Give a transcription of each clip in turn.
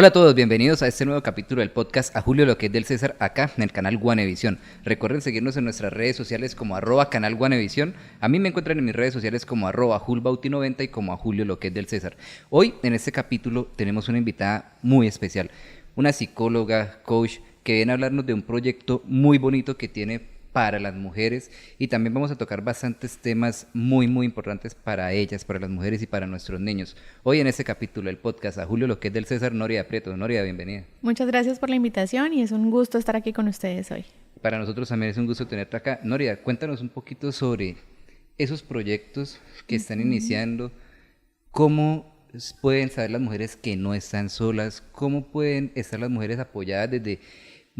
Hola a todos, bienvenidos a este nuevo capítulo del podcast A Julio lo que es del César, acá en el canal Guanevisión. Recuerden seguirnos en nuestras redes sociales como @canal Guanevisión. A mí me encuentran en mis redes sociales como @julbauti90 y como A Julio lo que es del César. Hoy en este capítulo tenemos una invitada muy especial, una psicóloga, coach, que viene a hablarnos de un proyecto muy bonito que tiene para las mujeres, y también vamos a tocar bastantes temas muy importantes para ellas, para las mujeres y para nuestros niños. Hoy en este capítulo del podcast A Julio lo que es del César, Noria Prieto. Noria, bienvenida. Muchas gracias por la invitación y es un gusto estar aquí con ustedes hoy. Para nosotros también es un gusto tenerte acá. Noria, cuéntanos un poquito sobre esos proyectos que están iniciando, cómo pueden saber las mujeres que no están solas, cómo pueden estar las mujeres apoyadas desde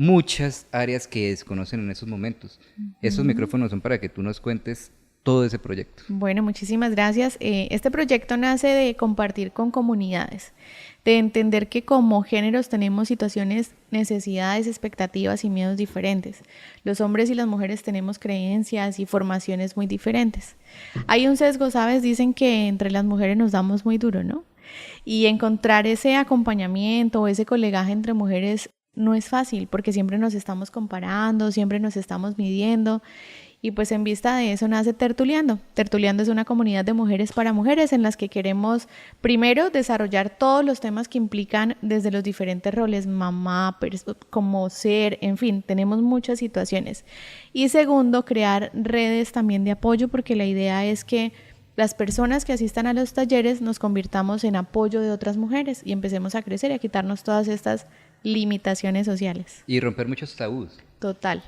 muchas áreas que desconocen en esos momentos. Esos micrófonos son para que tú nos cuentes todo ese proyecto. Bueno, muchísimas gracias. Este proyecto nace de compartir con comunidades, de entender que como géneros tenemos situaciones, necesidades, expectativas y miedos diferentes. Los hombres y las mujeres tenemos creencias y formaciones muy diferentes. Hay un sesgo, ¿sabes? Dicen que entre las mujeres nos damos muy duro, ¿no? Y encontrar ese acompañamiento o ese colegaje entre mujeres no es fácil porque siempre nos estamos comparando, siempre nos estamos midiendo. Y pues en vista de eso nace Tertuleando. Tertuleando es una comunidad de mujeres para mujeres en las que queremos primero desarrollar todos los temas que implican desde los diferentes roles, mamá, como ser, en fin, tenemos muchas situaciones. Y segundo, crear redes también de apoyo, porque la idea es que las personas que asistan a los talleres nos convirtamos en apoyo de otras mujeres y empecemos a crecer y a quitarnos todas estas limitaciones sociales. Y romper muchos tabús. Total.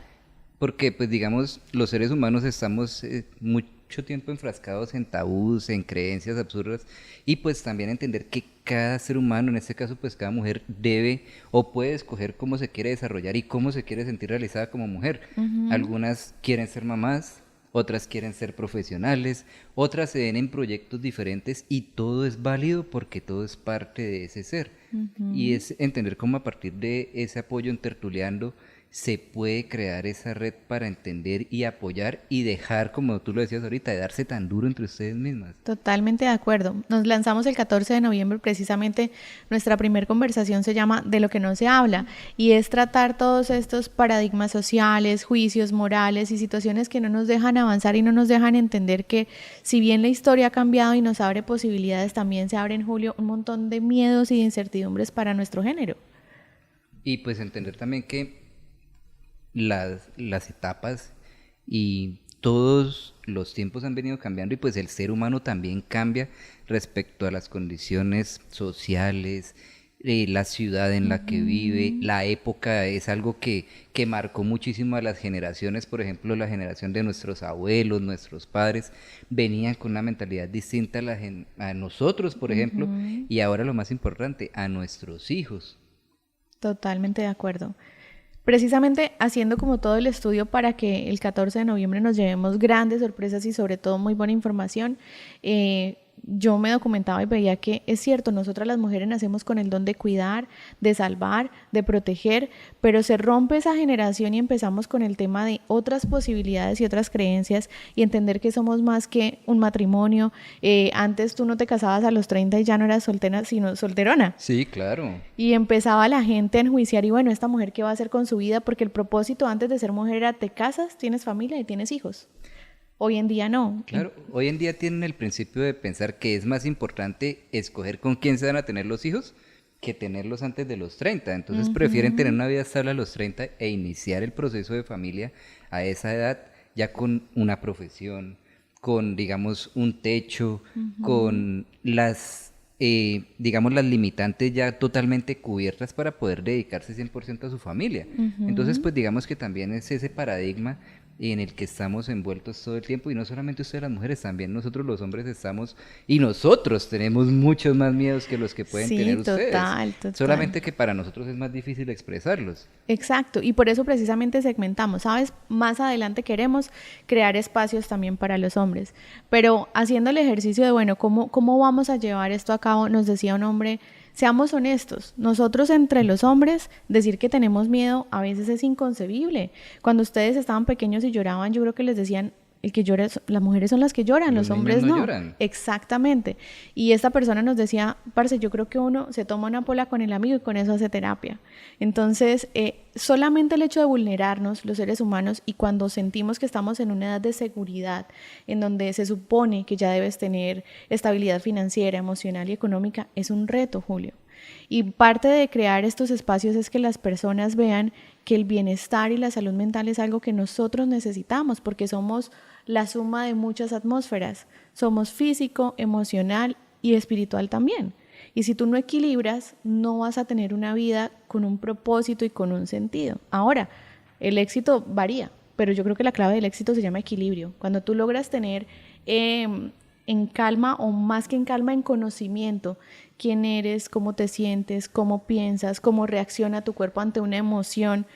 Porque, pues digamos, los seres humanos estamos mucho tiempo enfrascados en tabús, en creencias absurdas, y pues también entender que cada ser humano, en este caso pues cada mujer, debe o puede escoger cómo se quiere desarrollar y cómo se quiere sentir realizada como mujer. Algunas quieren ser mamás, otras quieren ser profesionales, otras se ven en proyectos diferentes, y todo es válido porque todo es parte de ese ser. Y es entender cómo a partir de ese apoyo en Tertuleando se puede crear esa red para entender y apoyar y dejar, como tú lo decías ahorita, de darse tan duro entre ustedes mismas. Totalmente de acuerdo. Nos lanzamos el 14 de noviembre, precisamente nuestra primera conversación se llama De lo que no se habla, y es tratar todos estos paradigmas sociales, juicios morales y situaciones que no nos dejan avanzar y no nos dejan entender que si bien la historia ha cambiado y nos abre posibilidades, también se abre en Julio un montón de miedos y de incertidumbres para nuestro género. Y pues entender también que las etapas y todos los tiempos han venido cambiando, y pues el ser humano también cambia respecto a las condiciones sociales, la ciudad en la que vive, la época es algo que marcó muchísimo a las generaciones. Por ejemplo, la generación de nuestros abuelos, nuestros padres, venían con una mentalidad distinta a nosotros, por ejemplo, y ahora lo más importante, a nuestros hijos. Totalmente de acuerdo. Precisamente haciendo como todo el estudio para que el 14 de noviembre nos llevemos grandes sorpresas y sobre todo muy buena información, yo me documentaba y veía que es cierto, nosotras las mujeres nacemos con el don de cuidar, de salvar, de proteger, pero se rompe esa generación y empezamos con el tema de otras posibilidades y otras creencias y entender que somos más que un matrimonio. Antes tú no te casabas a los 30 y ya no eras soltera, sino solterona. Sí, claro. Y empezaba la gente a enjuiciar, y bueno, ¿esta mujer qué va a hacer con su vida? Porque el propósito antes de ser mujer era te casas, tienes familia y tienes hijos. Hoy en día no. Claro, hoy en día tienen el principio de pensar que es más importante escoger con quién se van a tener los hijos que tenerlos antes de los 30. Entonces prefieren tener una vida estable a los 30 e iniciar el proceso de familia a esa edad, ya con una profesión, con, digamos, un techo, con digamos, las limitantes ya totalmente cubiertas para poder dedicarse 100% a su familia. Entonces, pues digamos que también es ese paradigma en el que estamos envueltos todo el tiempo, y no solamente ustedes las mujeres, también nosotros los hombres estamos, y nosotros tenemos muchos más miedos que los que pueden tener ustedes. Total. Solamente que para nosotros es más difícil expresarlos. Exacto, y por eso precisamente segmentamos, ¿sabes? Más adelante queremos crear espacios también para los hombres, pero haciendo el ejercicio de, bueno, ¿cómo vamos a llevar esto a cabo? Nos decía un hombre, seamos honestos, nosotros entre los hombres decir que tenemos miedo a veces es inconcebible. Cuando ustedes estaban pequeños y lloraban, yo creo que les decían, el que llora, las mujeres son las que lloran, los hombres no. Lloran. Exactamente. Y esta persona nos decía, parce, yo creo que uno se toma una pola con el amigo y con eso hace terapia. Entonces, solamente el hecho de vulnerarnos los seres humanos, y cuando sentimos que estamos en una edad de seguridad, en donde se supone que ya debes tener estabilidad financiera, emocional y económica, es un reto, Julio. Y parte de crear estos espacios es que las personas vean que el bienestar y la salud mental es algo que nosotros necesitamos, porque somos la suma de muchas atmósferas. Somos físico, emocional y espiritual también. Y si tú no equilibras, no vas a tener una vida con un propósito y con un sentido. Ahora, el éxito varía, pero yo creo que la clave del éxito se llama equilibrio. Cuando tú logras tener en calma, o más que en calma, en conocimiento, quién eres, cómo te sientes, cómo piensas, cómo reacciona tu cuerpo ante una emoción,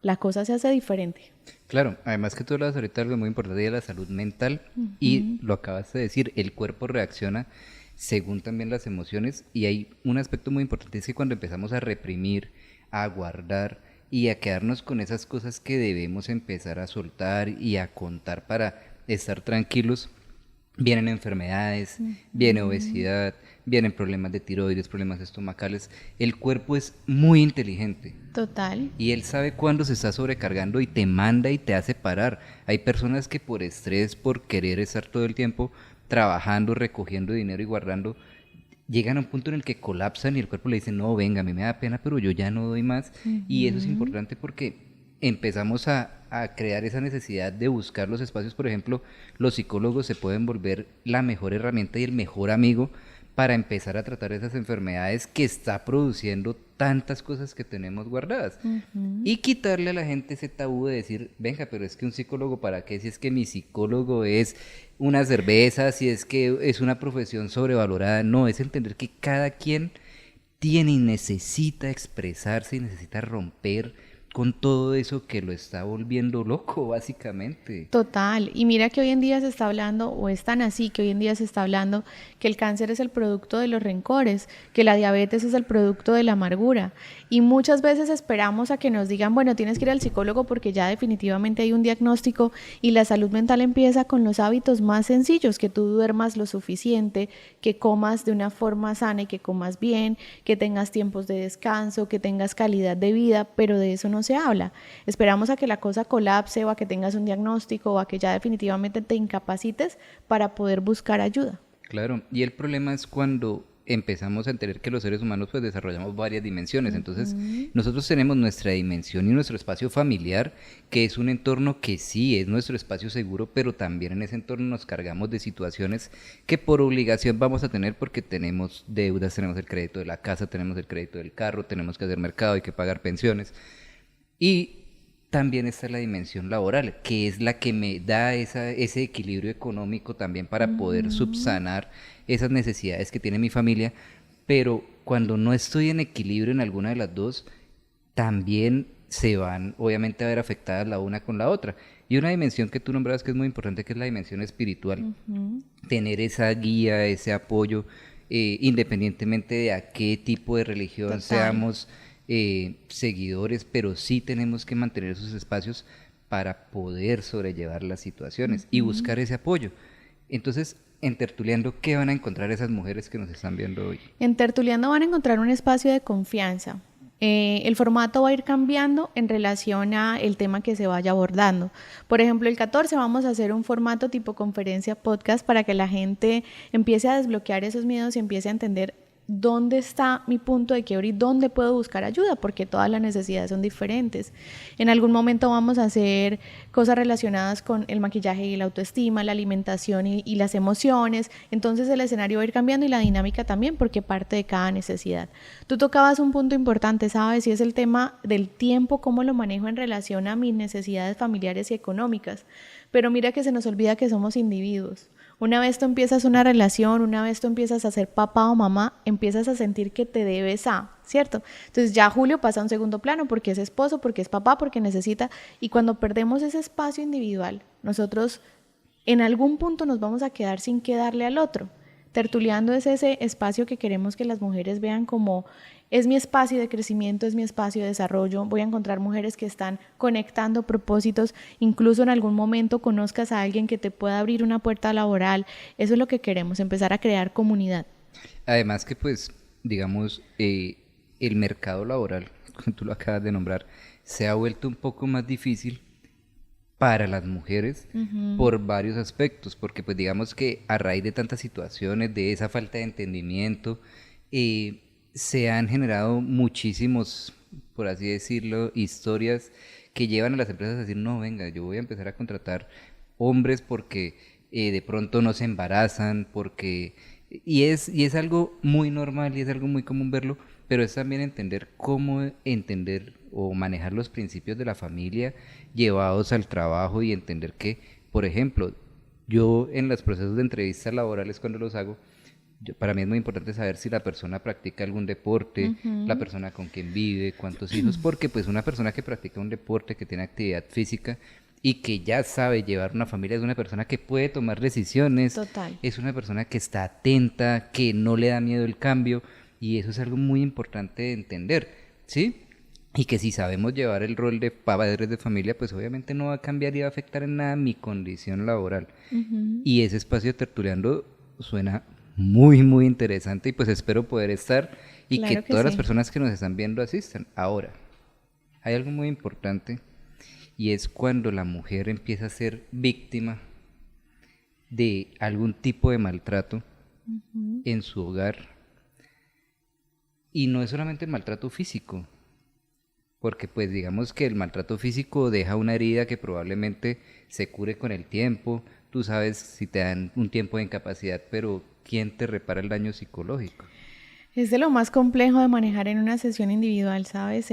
la cosa se hace diferente. Claro, además que tú hablas ahorita algo muy importante de la salud mental, y lo acabas de decir, el cuerpo reacciona según también las emociones, y hay un aspecto muy importante, es que cuando empezamos a reprimir, a guardar y a quedarnos con esas cosas que debemos empezar a soltar y a contar para estar tranquilos, vienen enfermedades, viene obesidad, vienen problemas de tiroides, problemas estomacales. El cuerpo es muy inteligente. Total. Y él sabe cuándo se está sobrecargando y te manda y te hace parar. Hay personas que por estrés, por querer estar todo el tiempo trabajando, recogiendo dinero y guardando, llegan a un punto en el que colapsan y el cuerpo le dice, no, venga, a mí me da pena, pero yo ya no doy más. Y eso es importante porque empezamos a crear esa necesidad de buscar los espacios. Por ejemplo, los psicólogos se pueden volver la mejor herramienta y el mejor amigo para empezar a tratar esas enfermedades que está produciendo tantas cosas que tenemos guardadas. Y quitarle a la gente ese tabú de decir, venga, pero es que un psicólogo, ¿para qué? Si es que mi psicólogo es una cerveza, si es que es una profesión sobrevalorada. No, es entender que cada quien tiene y necesita expresarse y necesita romper con todo eso que lo está volviendo loco, básicamente. Total, y mira que hoy en día se está hablando, o es tan así que hoy en día se está hablando, que el cáncer es el producto de los rencores, que la diabetes es el producto de la amargura, y muchas veces esperamos a que nos digan, bueno, tienes que ir al psicólogo porque ya definitivamente hay un diagnóstico, y la salud mental empieza con los hábitos más sencillos, que tú duermas lo suficiente, que comas de una forma sana y que comas bien, que tengas tiempos de descanso, que tengas calidad de vida, pero de eso no se habla. Esperamos a que la cosa colapse, o a que tengas un diagnóstico, o a que ya definitivamente te incapacites para poder buscar ayuda. Claro, y el problema es cuando empezamos a entender que los seres humanos pues desarrollamos varias dimensiones. Entonces nosotros tenemos nuestra dimensión y nuestro espacio familiar, que es un entorno que sí es nuestro espacio seguro, pero también en ese entorno nos cargamos de situaciones que por obligación vamos a tener porque tenemos deudas, tenemos el crédito de la casa, tenemos el crédito del carro, tenemos que hacer mercado, hay que pagar pensiones. Y también está la dimensión laboral, que es la que me da ese equilibrio económico también para poder subsanar esas necesidades que tiene mi familia. Pero cuando no estoy en equilibrio en alguna de las dos, también se van obviamente a ver afectadas la una con la otra. Y una dimensión que tú nombrabas que es muy importante, que es la dimensión espiritual. Tener esa guía, ese apoyo, independientemente de a qué tipo de religión Total. seamos seguidores, pero sí tenemos que mantener esos espacios para poder sobrellevar las situaciones y buscar ese apoyo. Entonces, en Tertuleando, ¿qué van a encontrar esas mujeres que nos están viendo hoy? En Tertuleando van a encontrar un espacio de confianza. El formato va a ir cambiando en relación a el tema que se vaya abordando. Por ejemplo, el 14 vamos a hacer un formato tipo conferencia podcast para que la gente empiece a desbloquear esos miedos y empiece a entender dónde está mi punto de quiebre y dónde puedo buscar ayuda, porque todas las necesidades son diferentes. En algún momento vamos a hacer cosas relacionadas con el maquillaje y la autoestima, la alimentación y las emociones. Entonces el escenario va a ir cambiando y la dinámica también, porque parte de cada necesidad. Tú tocabas un punto importante, ¿sabes? Y es el tema del tiempo, cómo lo manejo en relación a mis necesidades familiares y económicas. Pero mira que se nos olvida que somos individuos. Una vez tú empiezas una relación, una vez tú empiezas a ser papá o mamá, empiezas a sentir que te debes a, ¿cierto? Entonces ya Julio pasa a un segundo plano porque es esposo, porque es papá, porque necesita. Y cuando perdemos ese espacio individual, nosotros en algún punto nos vamos a quedar sin qué darle al otro. Tertuleando es ese espacio que queremos que las mujeres vean como es mi espacio de crecimiento, es mi espacio de desarrollo. Voy a encontrar mujeres que están conectando propósitos, incluso en algún momento conozcas a alguien que te pueda abrir una puerta laboral. Eso es lo que queremos, empezar a crear comunidad. Además que pues, digamos, el mercado laboral, como tú lo acabas de nombrar, se ha vuelto un poco más difícil para las mujeres por varios aspectos, porque pues digamos que a raíz de tantas situaciones, de esa falta de entendimiento, se han generado muchísimos, por así decirlo, historias que llevan a las empresas a decir, no, venga, yo voy a empezar a contratar hombres porque de pronto no se embarazan, porque... y es algo muy normal y es algo muy común verlo, pero es también entender cómo entender o manejar los principios de la familia llevados al trabajo y entender que, por ejemplo, yo en los procesos de entrevistas laborales cuando los hago, para mí es muy importante saber si la persona practica algún deporte, la persona con quien vive, cuántos hijos, porque pues una persona que practica un deporte, que tiene actividad física y que ya sabe llevar una familia, es una persona que puede tomar decisiones, Total. es una persona que está atenta, que no le da miedo el cambio, y eso es algo muy importante de entender, ¿sí? Y que si sabemos llevar el rol de padres de familia, pues obviamente no va a cambiar y va a afectar en nada mi condición laboral. Y ese espacio de tertuleando suena muy, muy interesante y pues espero poder estar y que Claro que todas las sí. personas que nos están viendo asistan. Ahora, hay algo muy importante y es cuando la mujer empieza a ser víctima de algún tipo de maltrato en su hogar. Y no es solamente el maltrato físico, porque pues digamos que el maltrato físico deja una herida que probablemente se cure con el tiempo, tú sabes si te dan un tiempo de incapacidad, pero ¿quién te repara el daño psicológico? Es de lo más complejo de manejar en una sesión individual, ¿sabes?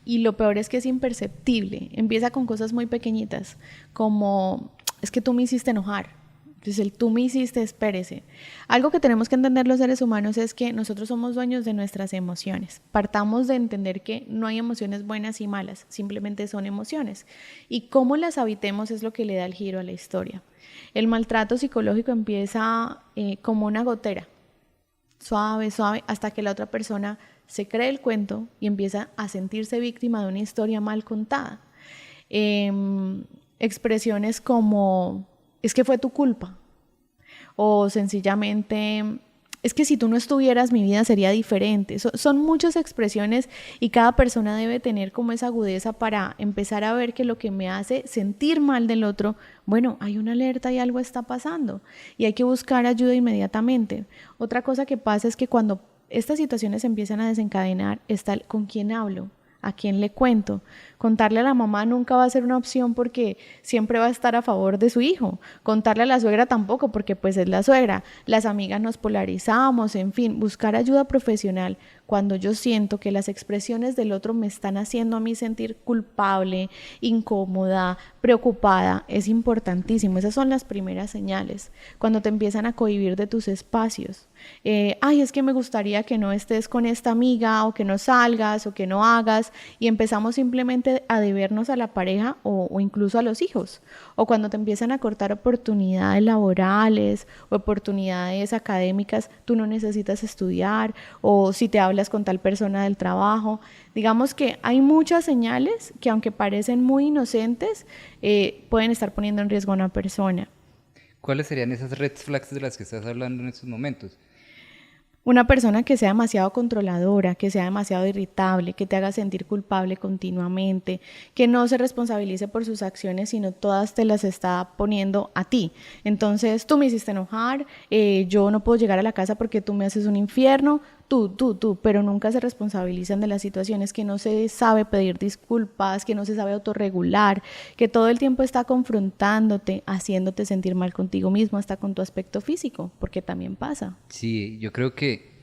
Y lo peor es que es imperceptible. Empieza con cosas muy pequeñitas, como es que tú me hiciste enojar. Entonces el tú me hiciste, espérese. Algo que tenemos que entender los seres humanos es que nosotros somos dueños de nuestras emociones. Partamos de entender que no hay emociones buenas y malas, simplemente son emociones. Y cómo las habitemos es lo que le da el giro a la historia. El maltrato psicológico empieza como una gotera, suave, suave, hasta que la otra persona se cree el cuento y empieza a sentirse víctima de una historia mal contada. Expresiones como, es que fue tu culpa, o sencillamente, es que si tú no estuvieras mi vida sería diferente. Son muchas expresiones y cada persona debe tener como esa agudeza para empezar a ver que lo que me hace sentir mal del otro, bueno, hay una alerta y algo está pasando y hay que buscar ayuda inmediatamente. Otra cosa que pasa es que cuando estas situaciones empiezan a desencadenar, está el con quién hablo, a quién le cuento. Contarle a la mamá nunca va a ser una opción porque siempre va a estar a favor de su hijo. Contarle a la suegra tampoco porque pues es la suegra. Las amigas nos polarizamos, en fin, buscar ayuda profesional cuando yo siento que las expresiones del otro me están haciendo a mí sentir culpable, incómoda, preocupada, es importantísimo. Esas son las primeras señales. Cuando te empiezan a cohibir de tus espacios. Ay, es que me gustaría que no estés con esta amiga o que no salgas o que no hagas y empezamos simplemente a debernos a la pareja o incluso a los hijos. O cuando te empiezan a cortar oportunidades laborales o oportunidades académicas, tú no necesitas estudiar o si te hablas con tal persona del trabajo. Digamos que hay muchas señales que aunque parecen muy inocentes, pueden estar poniendo en riesgo a una persona. ¿Cuáles serían esas red flags de las que estás hablando en estos momentos? Una persona que sea demasiado controladora, que sea demasiado irritable, que te haga sentir culpable continuamente, que no se responsabilice por sus acciones, sino todas te las está poniendo a ti. Entonces, tú me hiciste enojar, yo no puedo llegar a la casa porque tú me haces un infierno, tú, pero nunca se responsabilizan de las situaciones, que no se sabe pedir disculpas, que no se sabe autorregular, que todo el tiempo está confrontándote, haciéndote sentir mal contigo mismo, hasta con tu aspecto físico, porque también pasa. Sí, yo creo que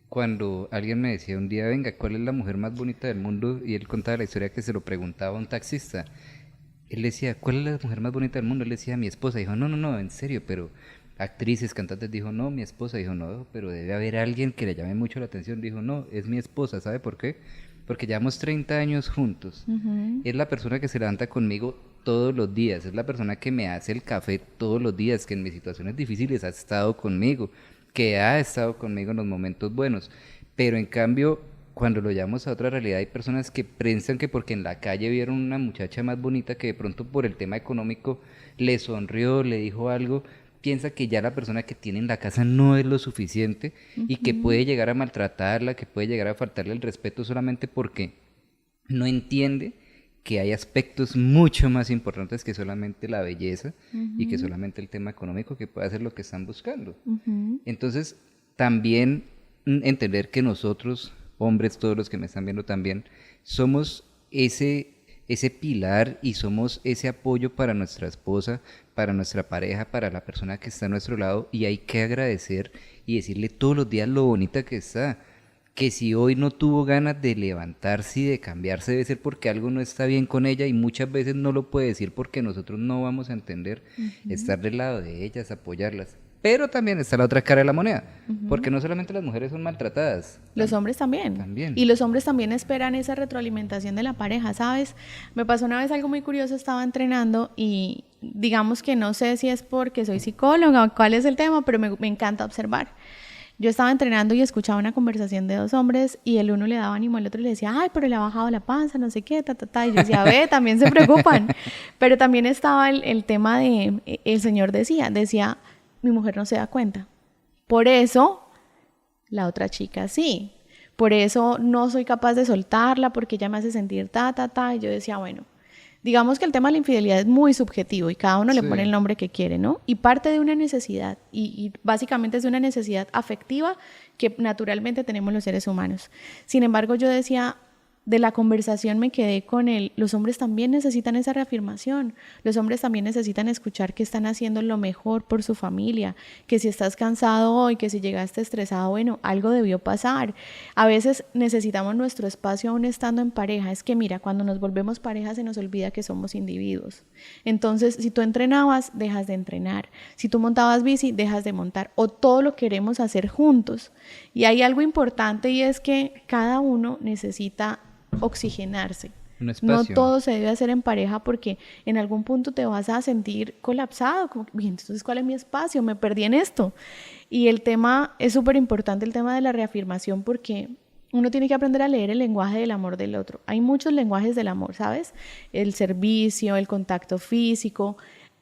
cuando alguien me decía un día, venga, ¿cuál es la mujer más bonita del mundo? Y él contaba la historia que se lo preguntaba a un taxista. Él decía, ¿cuál es la mujer más bonita del mundo? Él decía, mi esposa. Dijo, no, no, no, en serio, pero actrices, cantantes, dijo, no, mi esposa. Dijo, no, pero debe haber alguien que le llame mucho la atención. Dijo, no, es mi esposa. ¿Sabe por qué? Porque llevamos 30 años juntos. Es la persona que se levanta conmigo todos los días, es la persona que me hace el café todos los días, que en mis situaciones difíciles ha estado conmigo, que ha estado conmigo en los momentos buenos, pero en cambio, cuando lo llevamos a otra realidad, hay personas que piensan que porque en la calle vieron una muchacha más bonita que de pronto por el tema económico le sonrió, le dijo algo, piensa que ya la persona que tiene en la casa no es lo suficiente y que puede llegar a maltratarla, que puede llegar a faltarle el respeto solamente porque no entiende que hay aspectos mucho más importantes que solamente la belleza y que solamente el tema económico que puede hacer lo que están buscando. Entonces, también entender que nosotros, hombres, todos los que me están viendo también, somos ese pilar y somos ese apoyo para nuestra esposa, para nuestra pareja, para la persona que está a nuestro lado, y hay que agradecer y decirle todos los días lo bonita que está, que si hoy no tuvo ganas de levantarse y de cambiarse debe ser porque algo no está bien con ella, y muchas veces no lo puede decir porque nosotros no vamos a entender, estar del lado de ellas, apoyarlas. Pero también está la otra cara de la moneda, porque no solamente las mujeres son maltratadas. Los hombres también. Y los hombres también esperan esa retroalimentación de la pareja, ¿sabes? Me pasó una vez algo muy curioso, estaba entrenando y digamos que no sé si es porque soy psicóloga o cuál es el tema, pero me encanta observar. Yo estaba entrenando y escuchaba una conversación de dos hombres y el uno le daba ánimo al otro y le decía, ay, pero le ha bajado la panza, no sé qué, y yo decía, ve, también se preocupan. Pero también estaba el tema de, el señor decía, mi mujer no se da cuenta. Por eso, la otra chica sí. Por eso no soy capaz de soltarla porque ella me hace sentir Y yo decía, bueno, digamos que el tema de la infidelidad es muy subjetivo y cada uno le pone el nombre que quiere, ¿no? Y parte de una necesidad, y básicamente es de una necesidad afectiva que naturalmente tenemos los seres humanos. Sin embargo, yo decía, de la conversación me quedé con los hombres también necesitan esa reafirmación, los hombres también necesitan escuchar que están haciendo lo mejor por su familia, que si estás cansado hoy, que si llegaste estresado, bueno, algo debió pasar. A veces necesitamos nuestro espacio aún estando en pareja. Es que mira, cuando nos volvemos pareja se nos olvida que somos individuos. Entonces, si tú entrenabas, dejas de entrenar. Si tú montabas bici, dejas de montar. O todo lo queremos hacer juntos. Y hay algo importante y es que cada uno necesita oxigenarse. No todo se debe hacer en pareja porque en algún punto te vas a sentir colapsado, como, bien, entonces ¿cuál es mi espacio? Me perdí en esto. Y el tema es súper importante, el tema de la reafirmación, porque uno tiene que aprender a leer el lenguaje del amor del otro. Hay muchos lenguajes del amor, ¿sabes? El servicio, el contacto físico.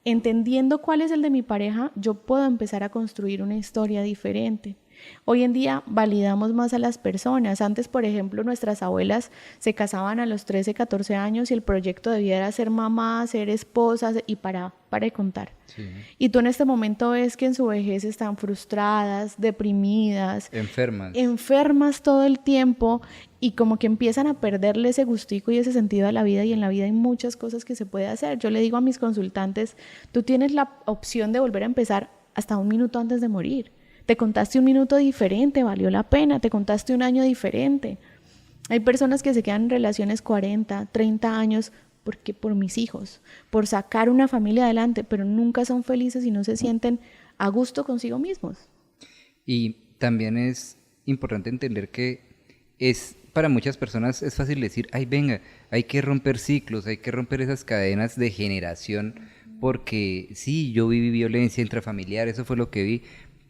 Entendiendo cuál es el de mi pareja, yo puedo empezar a construir una historia diferente. Hoy en día validamos más a las personas. Antes, por ejemplo, nuestras abuelas se casaban a los 13, 14 años y el proyecto debiera ser mamá, ser esposas y para de contar. Sí. Y tú en este momento ves que en su vejez están frustradas, deprimidas, enfermas todo el tiempo y como que empiezan a perderle ese gustico y ese sentido a la vida, y en la vida hay muchas cosas que se puede hacer. Yo le digo a mis consultantes, tú tienes la opción de volver a empezar hasta un minuto antes de morir. Te contaste un minuto diferente, valió la pena, te contaste un año diferente. Hay personas que se quedan en relaciones 40, 30 años porque por mis hijos, por sacar una familia adelante, pero nunca son felices y no se sienten a gusto consigo mismos. Y también es importante entender que para muchas personas es fácil decir, ay venga, hay que romper ciclos, hay que romper esas cadenas de generación, porque sí, yo viví violencia intrafamiliar, eso fue lo que vi,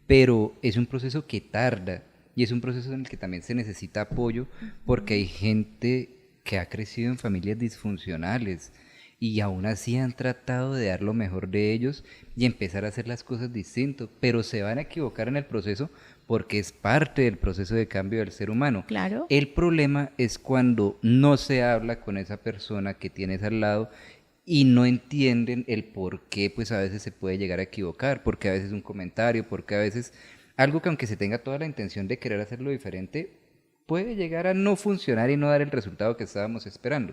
pero es un proceso que tarda y es un proceso en el que también se necesita apoyo porque hay gente que ha crecido en familias disfuncionales y aún así han tratado de dar lo mejor de ellos y empezar a hacer las cosas distinto, pero se van a equivocar en el proceso porque es parte del proceso de cambio del ser humano. Claro. El problema es cuando no se habla con esa persona que tienes al lado y no entienden el por qué pues a veces se puede llegar a equivocar, porque a veces un comentario, porque a veces algo que aunque se tenga toda la intención de querer hacerlo diferente, puede llegar a no funcionar y no dar el resultado que estábamos esperando.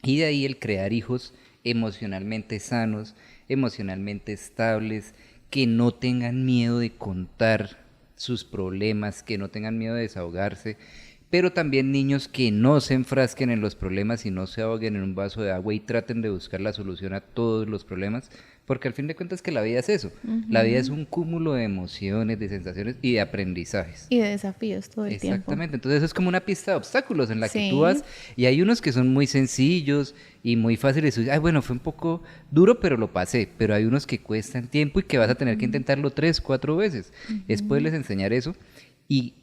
Y de ahí el crear hijos emocionalmente sanos, emocionalmente estables, que no tengan miedo de contar sus problemas, que no tengan miedo de desahogarse, pero también niños que no se enfrasquen en los problemas y no se ahoguen en un vaso de agua y traten de buscar la solución a todos los problemas, porque al fin de cuentas que la vida es eso, la vida es un cúmulo de emociones, de sensaciones y de aprendizajes. Y de desafíos todo el tiempo. Exactamente, entonces es como una pista de obstáculos en la que tú Sí. vas y hay unos que son muy sencillos y muy fáciles. Ay, bueno, fue un poco duro, pero lo pasé. Pero hay unos que cuestan tiempo y que vas a tener que intentarlo 3, 4 veces. Es poderles enseñar eso y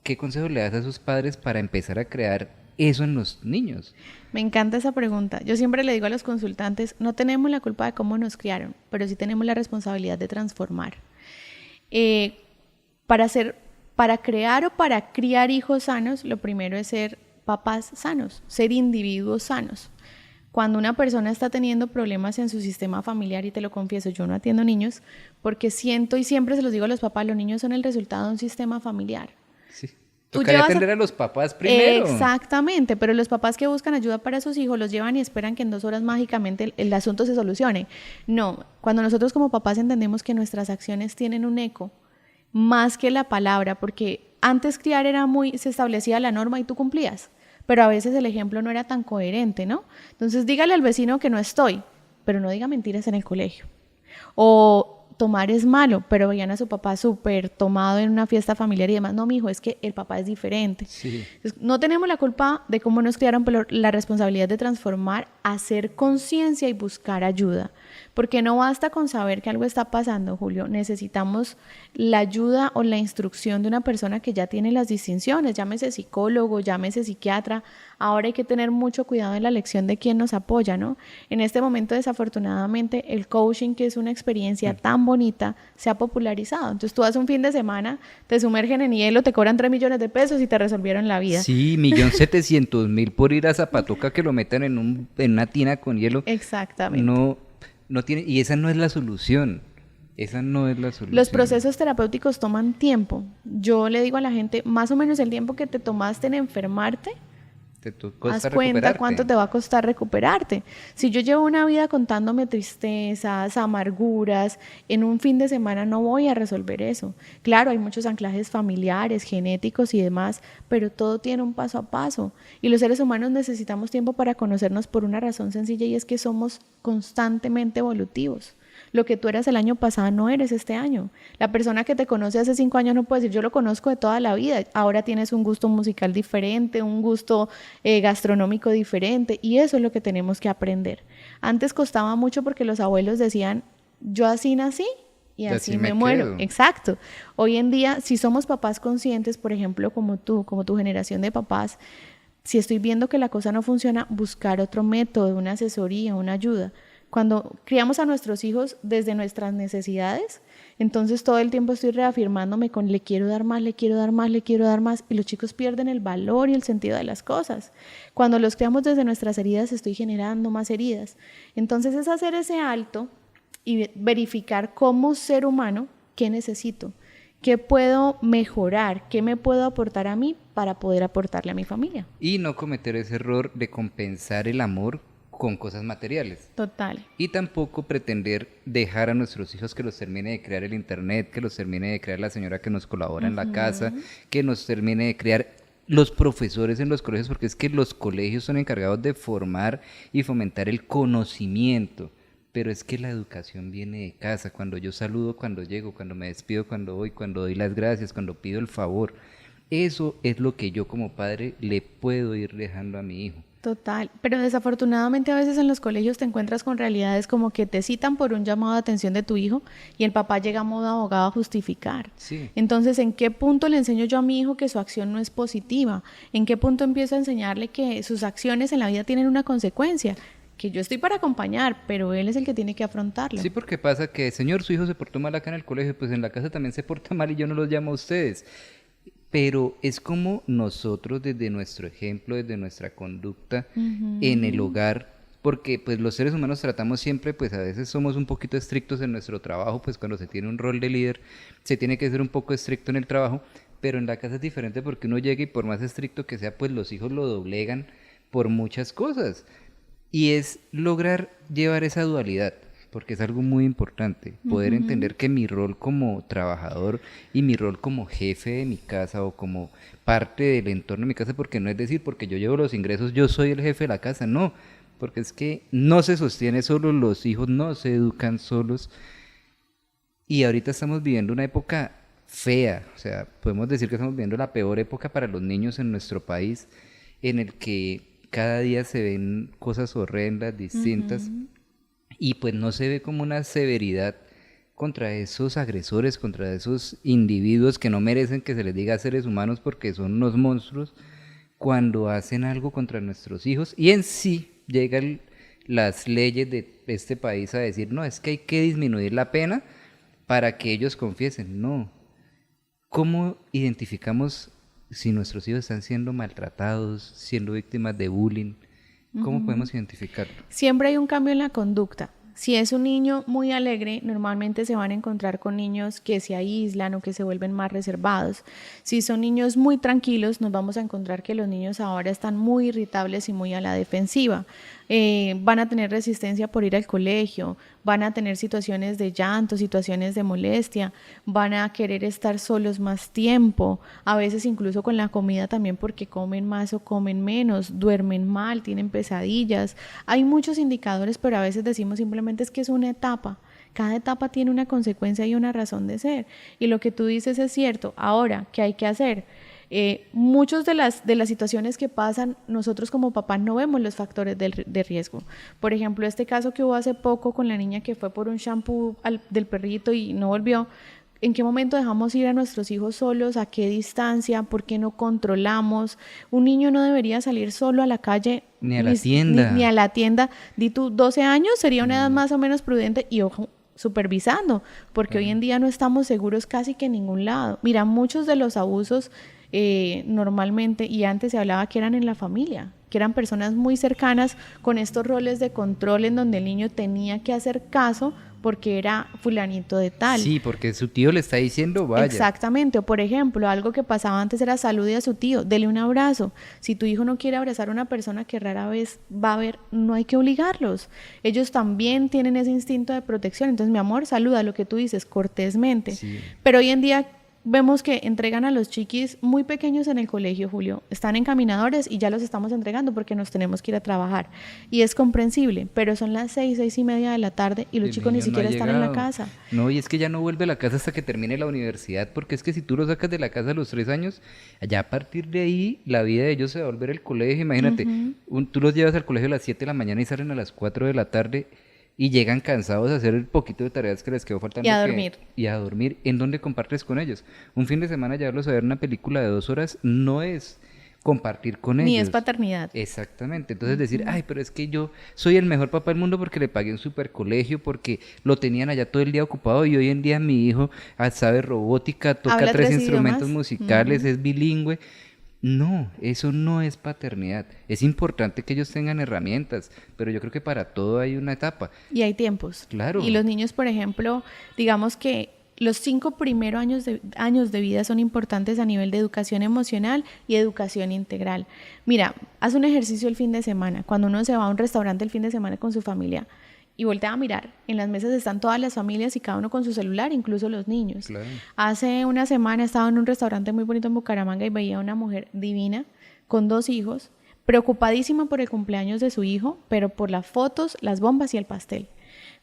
qué consejo le das a sus padres para empezar a crear eso en los niños. Me encanta esa pregunta. Yo siempre le digo a los consultantes, no tenemos la culpa de cómo nos criaron, pero sí tenemos la responsabilidad de transformar. Para crear o para criar hijos sanos, lo primero es ser papás sanos, ser individuos sanos. Cuando una persona está teniendo problemas en su sistema familiar, y te lo confieso, yo no atiendo niños, porque siento y siempre se los digo a los papás, los niños son el resultado de un sistema familiar. Sí. Tú Tocaría llevas atender a los papás primero. Exactamente, pero los papás que buscan ayuda para sus hijos los llevan y esperan que en 2 horas mágicamente el asunto se solucione. No, cuando nosotros como papás entendemos que nuestras acciones tienen un eco más que la palabra, porque antes criar se establecía la norma y tú cumplías, pero a veces el ejemplo no era tan coherente, ¿no? Entonces dígale al vecino que no estoy, pero no diga mentiras en el colegio. O tomar es malo, pero veían a su papá súper tomado en una fiesta familiar y demás. No, mijo, es que el papá es diferente. Sí. Entonces, no tenemos la culpa de cómo nos criaron, pero la responsabilidad de transformar, hacer conciencia y buscar ayuda. Porque no basta con saber que algo está pasando, Julio. Necesitamos la ayuda o la instrucción de una persona que ya tiene las distinciones, llámese psicólogo, llámese psiquiatra. Ahora hay que tener mucho cuidado en la elección de quién nos apoya, ¿no? En este momento, desafortunadamente, el coaching, que es una experiencia tan bonita, se ha popularizado. Entonces tú vas un fin de semana, te sumergen en hielo, te cobran 3 millones de pesos y te resolvieron la vida. Sí, 1.700.000 por ir a Zapatoca que lo metan en una tina con hielo. Exactamente. No tiene, y esa no es la solución. Esa no es la solución. Los procesos terapéuticos toman tiempo. Yo le digo a la gente, más o menos el tiempo que te tomaste en enfermarte, haz cuenta cuánto te va a costar recuperarte. Si yo llevo una vida contándome tristezas, amarguras, en un fin de semana no voy a resolver eso. Claro, hay muchos anclajes familiares, genéticos y demás, pero todo tiene un paso a paso. Y los seres humanos necesitamos tiempo para conocernos por una razón sencilla, y es que somos constantemente evolutivos. Lo que tú eras el año pasado no eres este año. La persona que te conoce hace 5 años no puede decir, yo lo conozco de toda la vida. Ahora tienes un gusto musical diferente, un gusto gastronómico diferente, y eso es lo que tenemos que aprender. Antes costaba mucho porque los abuelos decían, yo así nací y así me muero. Quedo. Exacto. Hoy en día, si somos papás conscientes, por ejemplo, como tu generación de papás, si estoy viendo que la cosa no funciona, buscar otro método, una asesoría, una ayuda. Cuando criamos a nuestros hijos desde nuestras necesidades, entonces todo el tiempo estoy reafirmándome con le quiero dar más, le quiero dar más, le quiero dar más, y los chicos pierden el valor y el sentido de las cosas. Cuando los criamos desde nuestras heridas, estoy generando más heridas. Entonces es hacer ese alto y verificar como ser humano qué necesito, qué puedo mejorar, qué me puedo aportar a mí para poder aportarle a mi familia. Y no cometer ese error de compensar el amor con cosas materiales. Total. Y tampoco pretender dejar a nuestros hijos que los termine de crear el internet, que los termine de crear la señora que nos colabora en la casa, que nos termine de crear los profesores en los colegios, porque es que los colegios son encargados de formar y fomentar el conocimiento. Pero es que la educación viene de casa, cuando yo saludo, cuando llego, cuando me despido, cuando voy, cuando doy las gracias, cuando pido el favor. Eso es lo que yo como padre le puedo ir dejando a mi hijo. Total, pero desafortunadamente a veces en los colegios te encuentras con realidades como que te citan por un llamado de atención de tu hijo y el papá llega a modo abogado a justificar. Sí. Entonces, ¿en qué punto le enseño yo a mi hijo que su acción no es positiva? ¿En qué punto empiezo a enseñarle que sus acciones en la vida tienen una consecuencia? Que yo estoy para acompañar, pero él es el que tiene que afrontarlo. Sí, porque pasa que, señor, su hijo se portó mal acá en el colegio, pues en la casa también se porta mal y yo no los llamo a ustedes. Pero es como nosotros desde nuestro ejemplo, desde nuestra conducta en el hogar, porque pues los seres humanos tratamos siempre, pues a veces somos un poquito estrictos en nuestro trabajo, pues cuando se tiene un rol de líder se tiene que ser un poco estricto en el trabajo, pero en la casa es diferente porque uno llega y por más estricto que sea, pues los hijos lo doblegan por muchas cosas. Y es lograr llevar esa dualidad, porque es algo muy importante, poder entender que mi rol como trabajador y mi rol como jefe de mi casa o como parte del entorno de mi casa, porque no es decir, porque yo llevo los ingresos, yo soy el jefe de la casa, no, porque es que no se sostiene solo, los hijos no se educan solos, y ahorita estamos viviendo una época fea, o sea, podemos decir que estamos viviendo la peor época para los niños en nuestro país, en el que cada día se ven cosas horrendas, distintas, y pues no se ve como una severidad contra esos agresores, contra esos individuos que no merecen que se les diga seres humanos porque son unos monstruos, cuando hacen algo contra nuestros hijos, y en sí llegan las leyes de este país a decir, no, es que hay que disminuir la pena para que ellos confiesen. No. ¿Cómo identificamos si nuestros hijos están siendo maltratados, siendo víctimas de bullying? ¿Cómo podemos identificarlo? Siempre hay un cambio en la conducta. Si es un niño muy alegre, normalmente se van a encontrar con niños que se aíslan o que se vuelven más reservados. Si son niños muy tranquilos, nos vamos a encontrar que los niños ahora están muy irritables y muy a la defensiva. Van a tener resistencia por ir al colegio, van a tener situaciones de llanto, situaciones de molestia, van a querer estar solos más tiempo, a veces incluso con la comida también porque comen más o comen menos, duermen mal, tienen pesadillas. Hay muchos indicadores, pero a veces decimos simplemente es que es una etapa. Cada etapa tiene una consecuencia y una razón de ser. Y lo que tú dices es cierto. Ahora, ¿qué hay que hacer? Muchas de las situaciones que pasan, nosotros como papás no vemos los factores de riesgo. Por ejemplo, este caso que hubo hace poco con la niña que fue por un shampoo del perrito y no volvió. ¿En qué momento dejamos ir a nuestros hijos solos? ¿A qué distancia? ¿Por qué no controlamos? Un niño no debería salir solo a la calle. Ni a la tienda. Ni a la tienda. Di tú, 12 años sería una edad más o menos prudente y ojo, supervisando, porque hoy en día no estamos seguros casi que en ningún lado. Mira, muchos de los abusos normalmente, y antes se hablaba que eran en la familia, que eran personas muy cercanas con estos roles de control en donde el niño tenía que hacer caso porque era fulanito de tal. Sí, porque su tío le está diciendo vaya. Exactamente, o por ejemplo, algo que pasaba antes era salude a su tío, dele un abrazo. Si tu hijo no quiere abrazar a una persona que rara vez va a ver, no hay que obligarlos. Ellos también tienen ese instinto de protección, entonces mi amor, saluda, lo que tú dices, cortésmente. Sí. Pero hoy en día vemos que entregan a los chiquis muy pequeños en el colegio, Julio. Están en caminadores y ya los estamos entregando porque nos tenemos que ir a trabajar. Y es comprensible, pero son las 6:30 de la tarde y los chicos ni siquiera están en la casa. No, y es que ya no vuelve a la casa hasta que termine la universidad, porque es que si tú lo sacas de la casa a los 3 años, ya a partir de ahí la vida de ellos se va a volver el colegio. Imagínate, tú los llevas al colegio a las 7 de la mañana y salen a las 4 de la tarde y llegan cansados a hacer el poquito de tareas que les quedó faltando. Y a dormir. Y a dormir. ¿En dónde compartes con ellos? Un fin de semana llevarlos a ver una película de 2 horas no es compartir con ellos. Ni es paternidad. Exactamente. Entonces decir, ay, pero es que yo soy el mejor papá del mundo porque le pagué un super colegio, porque lo tenían allá todo el día ocupado y hoy en día mi hijo sabe robótica, toca Habla 3 3 instrumentos idiomas. musicales, es bilingüe. No, eso no es paternidad. Es importante que ellos tengan herramientas, pero yo creo que para todo hay una etapa. Y hay tiempos. Claro. Y los niños, por ejemplo, digamos que los 5 primeros años de vida son importantes a nivel de educación emocional y educación integral. Mira, haz un ejercicio el fin de semana. Cuando uno se va a un restaurante el fin de semana con su familia y voltea a mirar, en las mesas están todas las familias y cada uno con su celular, incluso los niños. Claro. Hace una semana estaba en un restaurante muy bonito en Bucaramanga y veía a una mujer divina con 2 hijos, preocupadísima por el cumpleaños de su hijo, pero por las fotos, las bombas y el pastel.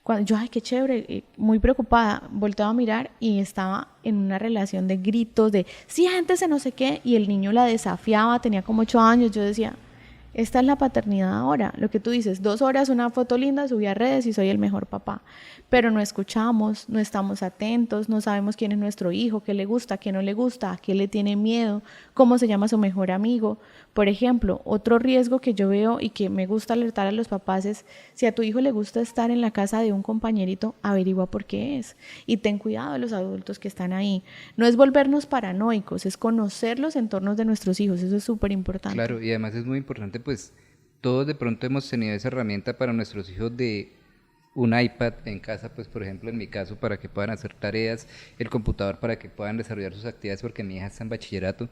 Cuando yo, ay, qué chévere, muy preocupada, volteaba a mirar y estaba en una relación de gritos, de siéntese, no sé qué, y el niño la desafiaba, tenía como 8 años, yo decía, esta es la paternidad ahora, lo que tú dices, 2 horas, una foto linda, subí a redes y soy el mejor papá, pero no escuchamos, no estamos atentos, no sabemos quién es nuestro hijo, qué le gusta, qué no le gusta, a qué le tiene miedo, cómo se llama su mejor amigo. Por ejemplo, otro riesgo que yo veo y que me gusta alertar a los papás es, si a tu hijo le gusta estar en la casa de un compañerito, averigua por qué es y ten cuidado de los adultos que están ahí. No es volvernos paranoicos, es conocer los entornos de nuestros hijos, eso es súper importante. Claro, y además es muy importante, pues, todos de pronto hemos tenido esa herramienta para nuestros hijos de un iPad en casa, pues por ejemplo en mi caso para que puedan hacer tareas, el computador para que puedan desarrollar sus actividades porque mi hija está en bachillerato,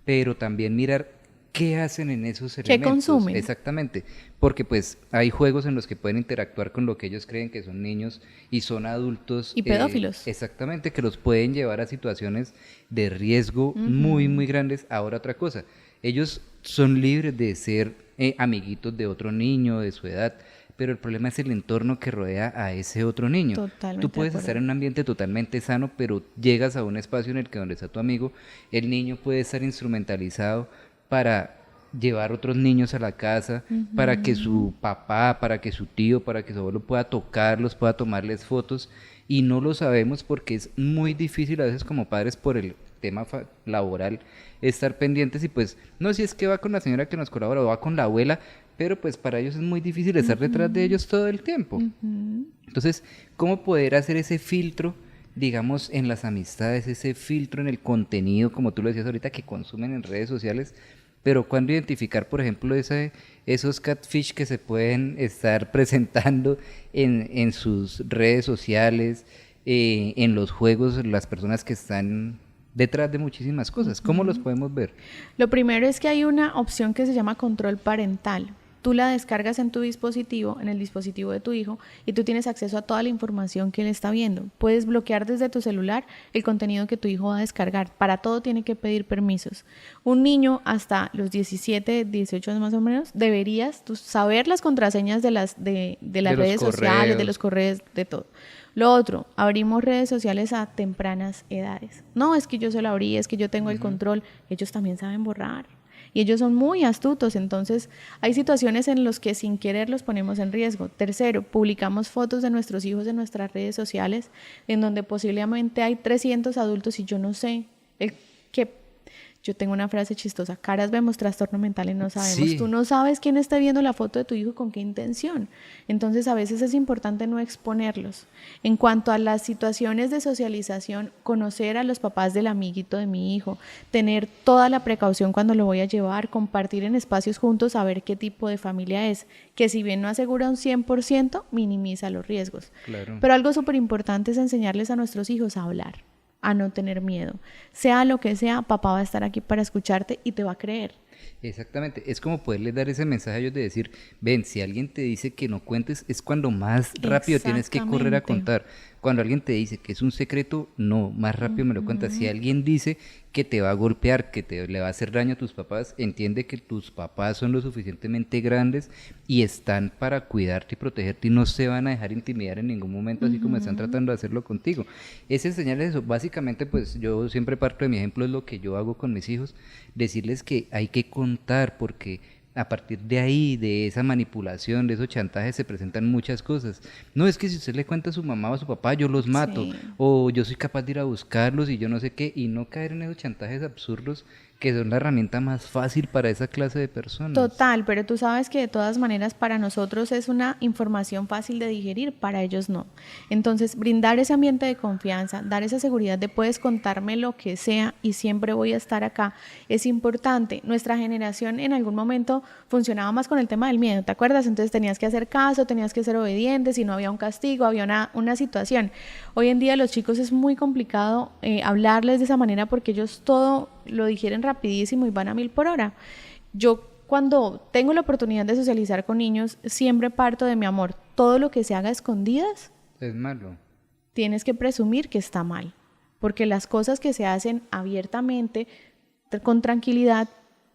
pero también mirar qué hacen en esos ¿Qué elementos. consumen? Exactamente, porque pues hay juegos en los que pueden interactuar con lo que ellos creen que son niños y son adultos, Y pedófilos. exactamente, que los pueden llevar a situaciones de riesgo muy, muy grandes. Ahora otra cosa, ellos son libres de ser amiguitos de otro niño de su edad, pero el problema es el entorno que rodea a ese otro niño. Totalmente Tú de puedes acuerdo. estar en un ambiente totalmente sano, pero llegas a un espacio en el que donde está tu amigo, el niño puede estar instrumentalizado para llevar otros niños a la casa, para que su papá, para que su tío, para que su abuelo pueda tocarlos, pueda tomarles fotos, y no lo sabemos porque es muy difícil a veces como padres por el tema laboral estar pendientes y pues no si es que va con la señora que nos colabora o va con la abuela, pero pues para ellos es muy difícil estar detrás de ellos todo el tiempo. Entonces, ¿cómo poder hacer ese filtro, digamos, en las amistades, ese filtro en el contenido, como tú lo decías ahorita, que consumen en redes sociales? Pero cuando identificar, por ejemplo, esos catfish que se pueden estar presentando en sus redes sociales, en los juegos, las personas que están detrás de muchísimas cosas. ¿Cómo los podemos ver? Lo primero es que hay una opción que se llama control parental. Tú la descargas en tu dispositivo, en el dispositivo de tu hijo, y tú tienes acceso a toda la información que él está viendo. Puedes bloquear desde tu celular el contenido que tu hijo va a descargar. Para todo tiene que pedir permisos. Un niño hasta los 17, 18 años más o menos, deberías tú saber las contraseñas de las redes sociales, de los correos, de todo. Lo otro, abrimos redes sociales a tempranas edades. No, es que yo se lo abrí, es que yo tengo el control. Ellos también saben borrar. Y ellos son muy astutos, entonces hay situaciones en las que sin querer los ponemos en riesgo. Tercero, publicamos fotos de nuestros hijos en nuestras redes sociales, en donde posiblemente hay 300 adultos y yo no sé qué. Yo tengo una frase chistosa: caras vemos, trastorno mentales no sabemos. Sí. Tú no sabes quién está viendo la foto de tu hijo y con qué intención. Entonces a veces es importante no exponerlos. En cuanto a las situaciones de socialización, conocer a los papás del amiguito de mi hijo, tener toda la precaución cuando lo voy a llevar, compartir en espacios juntos, saber qué tipo de familia es, que si bien no asegura un 100%, minimiza los riesgos. Claro. Pero algo súper importante es enseñarles a nuestros hijos a hablar, a no tener miedo. Sea lo que sea, papá va a estar aquí para escucharte y te va a creer. Exactamente, es como poderles dar ese mensaje a ellos de decir, ven, si alguien te dice que no cuentes, es cuando más rápido tienes que correr a contar. Cuando alguien te dice que es un secreto, no, más rápido me lo cuentas. Si alguien dice que te va a golpear, que le va a hacer daño a tus papás, entiende que tus papás son lo suficientemente grandes y están para cuidarte y protegerte y no se van a dejar intimidar en ningún momento, así como están tratando de hacerlo contigo. Es enseñarles eso. Básicamente, pues yo siempre parto de mi ejemplo, es lo que yo hago con mis hijos, decirles que hay que contar porque a partir de ahí, de esa manipulación, de esos chantajes, se presentan muchas cosas. No, es que si usted le cuenta a su mamá o a su papá, yo los mato, Sí. o yo soy capaz de ir a buscarlos y yo no sé qué, y no caer en esos chantajes absurdos que son la herramienta más fácil para esa clase de personas. Total, pero tú sabes que de todas maneras para nosotros es una información fácil de digerir, para ellos no. Entonces, brindar ese ambiente de confianza, dar esa seguridad de puedes contarme lo que sea y siempre voy a estar acá, es importante. Nuestra generación en algún momento funcionaba más con el tema del miedo, ¿te acuerdas? Entonces tenías que hacer caso, tenías que ser obediente, si no había un castigo, había una situación. Hoy en día los chicos es muy complicado hablarles de esa manera porque ellos todo lo digieren rapidísimo y van a 1000 por hora. Yo cuando tengo la oportunidad de socializar con niños, siempre parto de mi amor. Todo lo que se haga a escondidas, Es malo. tienes que presumir que está mal. Porque las cosas que se hacen abiertamente, con tranquilidad,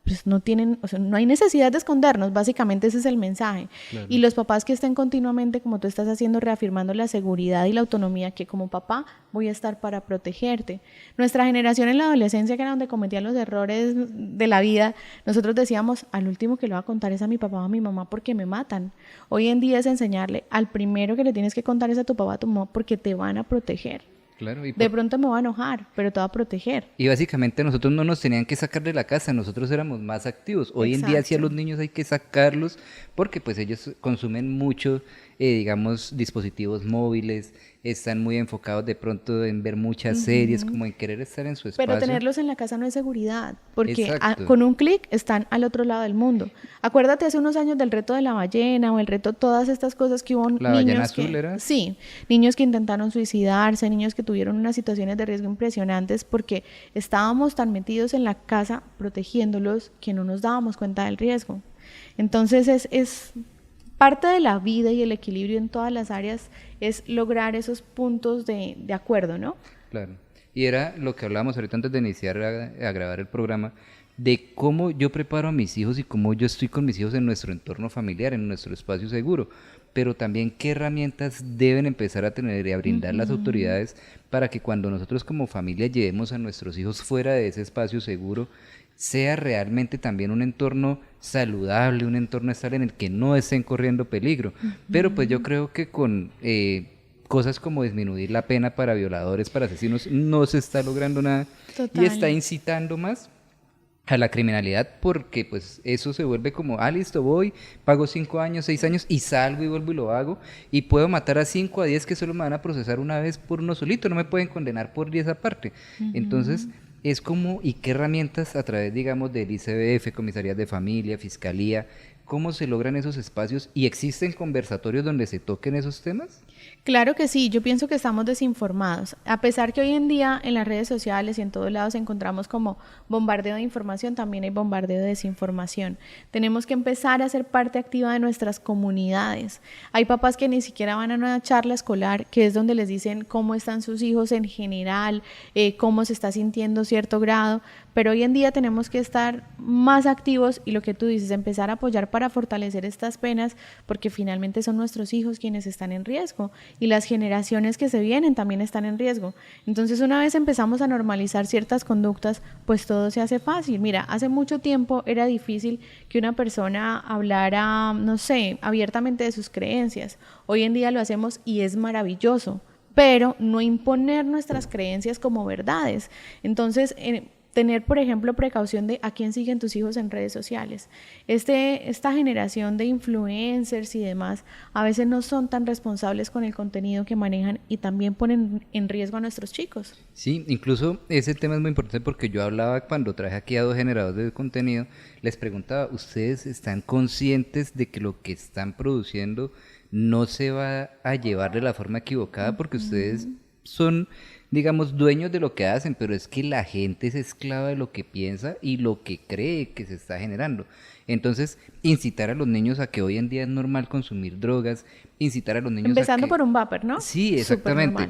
pues no tienen, o sea, no hay necesidad de escondernos, básicamente ese es el mensaje. Claro. Y los papás que estén continuamente, como tú estás haciendo, reafirmando la seguridad y la autonomía, que como papá voy a estar para protegerte. Nuestra generación en la adolescencia, que era donde cometían los errores de la vida, nosotros decíamos, al último que le voy a contar es a mi papá o a mi mamá porque me matan. Hoy en día es enseñarle, al primero que le tienes que contar es a tu papá o a tu mamá porque te van a proteger. Claro, De pronto me voy a enojar, pero te va a proteger. y básicamente nosotros no nos tenían que sacar de la casa, nosotros éramos más activos. Hoy en día sí a los niños hay que sacarlos porque pues ellos consumen mucho, digamos, dispositivos móviles, están muy enfocados de pronto en ver muchas series, como en querer estar en su espacio. Pero tenerlos en la casa no es seguridad, porque Exacto. con un clic están al otro lado del mundo. Acuérdate hace unos años del reto de la ballena o el reto, todas estas cosas que hubo La ballena niños azul que, era. sí, niños que intentaron suicidarse, niños que tuvieron unas situaciones de riesgo impresionantes porque estábamos tan metidos en la casa protegiéndolos que no nos dábamos cuenta del riesgo. Entonces es parte de la vida y el equilibrio en todas las áreas es lograr esos puntos de acuerdo, ¿no? Claro. Y era lo que hablábamos ahorita antes de iniciar a grabar el programa, de cómo yo preparo a mis hijos y cómo yo estoy con mis hijos en nuestro entorno familiar, en nuestro espacio seguro, pero también qué herramientas deben empezar a tener y a brindar las autoridades para que cuando nosotros como familia llevemos a nuestros hijos fuera de ese espacio seguro, sea realmente también un entorno saludable, un entorno estable en el que no estén corriendo peligro. Pero pues yo creo que con cosas como disminuir la pena para violadores, para asesinos, no se está logrando nada. Total. Y está incitando más a la criminalidad porque pues eso se vuelve como, listo, voy, pago 5 años, 6 años y salgo y vuelvo y lo hago y puedo matar a 5 a 10 que solo me van a procesar una vez por uno solito, no me pueden condenar por 10 aparte. Entonces es como, ¿y qué herramientas a través, digamos, del ICBF, comisarías de familia, fiscalía, cómo se logran esos espacios y existen conversatorios donde se toquen esos temas? Claro que sí, yo pienso que estamos desinformados. A pesar que hoy en día en las redes sociales y en todos lados encontramos como bombardeo de información, también hay bombardeo de desinformación. Tenemos que empezar a ser parte activa de nuestras comunidades. Hay papás que ni siquiera van a una charla escolar, que es donde les dicen cómo están sus hijos en general, cómo se está sintiendo cierto grado, pero hoy en día tenemos que estar más activos y lo que tú dices, empezar a apoyar para fortalecer estas penas, porque finalmente son nuestros hijos quienes están en riesgo y las generaciones que se vienen también están en riesgo. Entonces, una vez empezamos a normalizar ciertas conductas, pues todo se hace fácil. Mira, hace mucho tiempo era difícil que una persona hablara, no sé, abiertamente de sus creencias. Hoy en día lo hacemos y es maravilloso, pero no imponer nuestras creencias como verdades. Entonces, tener, por ejemplo, precaución de a quién siguen tus hijos en redes sociales. Esta generación de influencers y demás a veces no son tan responsables con el contenido que manejan y también ponen en riesgo a nuestros chicos. Sí, incluso ese tema es muy importante porque yo hablaba cuando traje aquí a 2 generadores de contenido, les preguntaba, ¿ustedes están conscientes de que lo que están produciendo no se va a llevar de la forma equivocada porque ustedes son, digamos, dueños de lo que hacen, pero es que la gente es esclava de lo que piensa y lo que cree que se está generando? Entonces, incitar a los niños a que hoy en día es normal consumir drogas, incitar a los niños Empezando a que... por un vapor, ¿no? Sí, exactamente.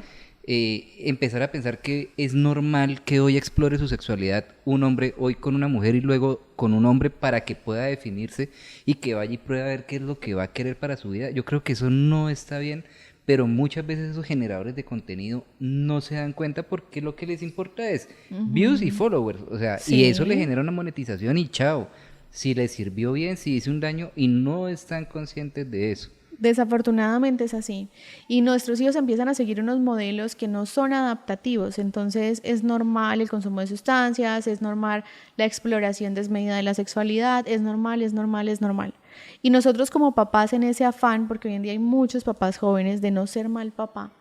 Empezar a pensar que es normal que hoy explore su sexualidad un hombre hoy con una mujer y luego con un hombre para que pueda definirse y que vaya y pruebe a ver qué es lo que va a querer para su vida. Yo creo que eso no está bien, pero muchas veces esos generadores de contenido no se dan cuenta porque lo que les importa es views y followers, o sea, y eso le genera una monetización y chao. Si les sirvió bien, si hizo un daño y no están conscientes de eso. Desafortunadamente es así. Y nuestros hijos empiezan a seguir unos modelos que no son adaptativos. Entonces es normal el consumo de sustancias, es normal la exploración desmedida de la sexualidad, es normal, es normal, es normal. Y nosotros como papás en ese afán, porque hoy en día hay muchos papás jóvenes de no ser mal papá,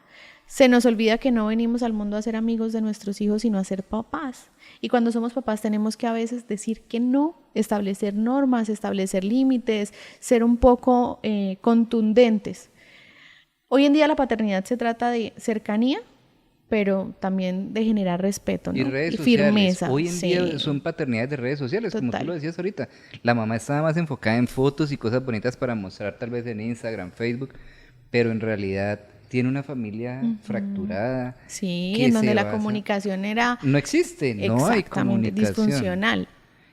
se nos olvida que no venimos al mundo a ser amigos de nuestros hijos, sino a ser papás. Y cuando somos papás tenemos que a veces decir que no, establecer normas, establecer límites, ser un poco contundentes. Hoy en día la paternidad se trata de cercanía, pero también de generar respeto, ¿no? Y redes Y sociales. firmeza. Hoy en Sí, día son paternidades de redes sociales, como tú total. lo decías ahorita. La mamá estaba más enfocada en fotos y cosas bonitas para mostrar tal vez en Instagram, Facebook, pero en realidad tiene una familia fracturada. Sí, que en donde se la basa- comunicación era No existe, no hay exactamente comunicación. disfuncional.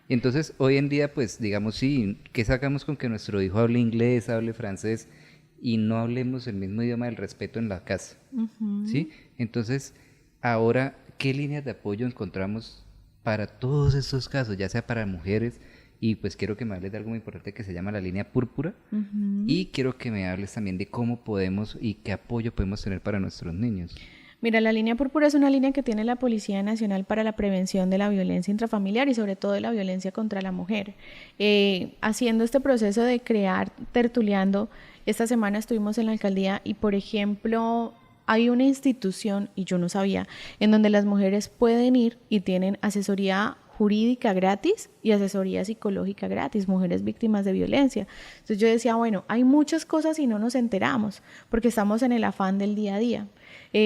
Y entonces hoy en día, pues digamos, sí, ¿qué sacamos con que nuestro hijo hable inglés, hable francés y no hablemos el mismo idioma del respeto en la casa? ¿Sí? Entonces, ahora, ¿qué líneas de apoyo encontramos para todos estos casos, ya sea para mujeres? Y pues quiero que me hables de algo muy importante que se llama la línea púrpura. Y quiero que me hables también de cómo podemos y qué apoyo podemos tener para nuestros niños. Mira, la línea púrpura es una línea que tiene la Policía Nacional para la prevención de la violencia intrafamiliar y sobre todo de la violencia contra la mujer. Haciendo este proceso de crear, tertuleando, esta semana estuvimos en la alcaldía y, por ejemplo, hay una institución, y yo no sabía, en donde las mujeres pueden ir y tienen asesoría jurídica gratis y asesoría psicológica gratis, mujeres víctimas de violencia. Entonces yo decía, bueno, hay muchas cosas y no nos enteramos porque estamos en el afán del día a día.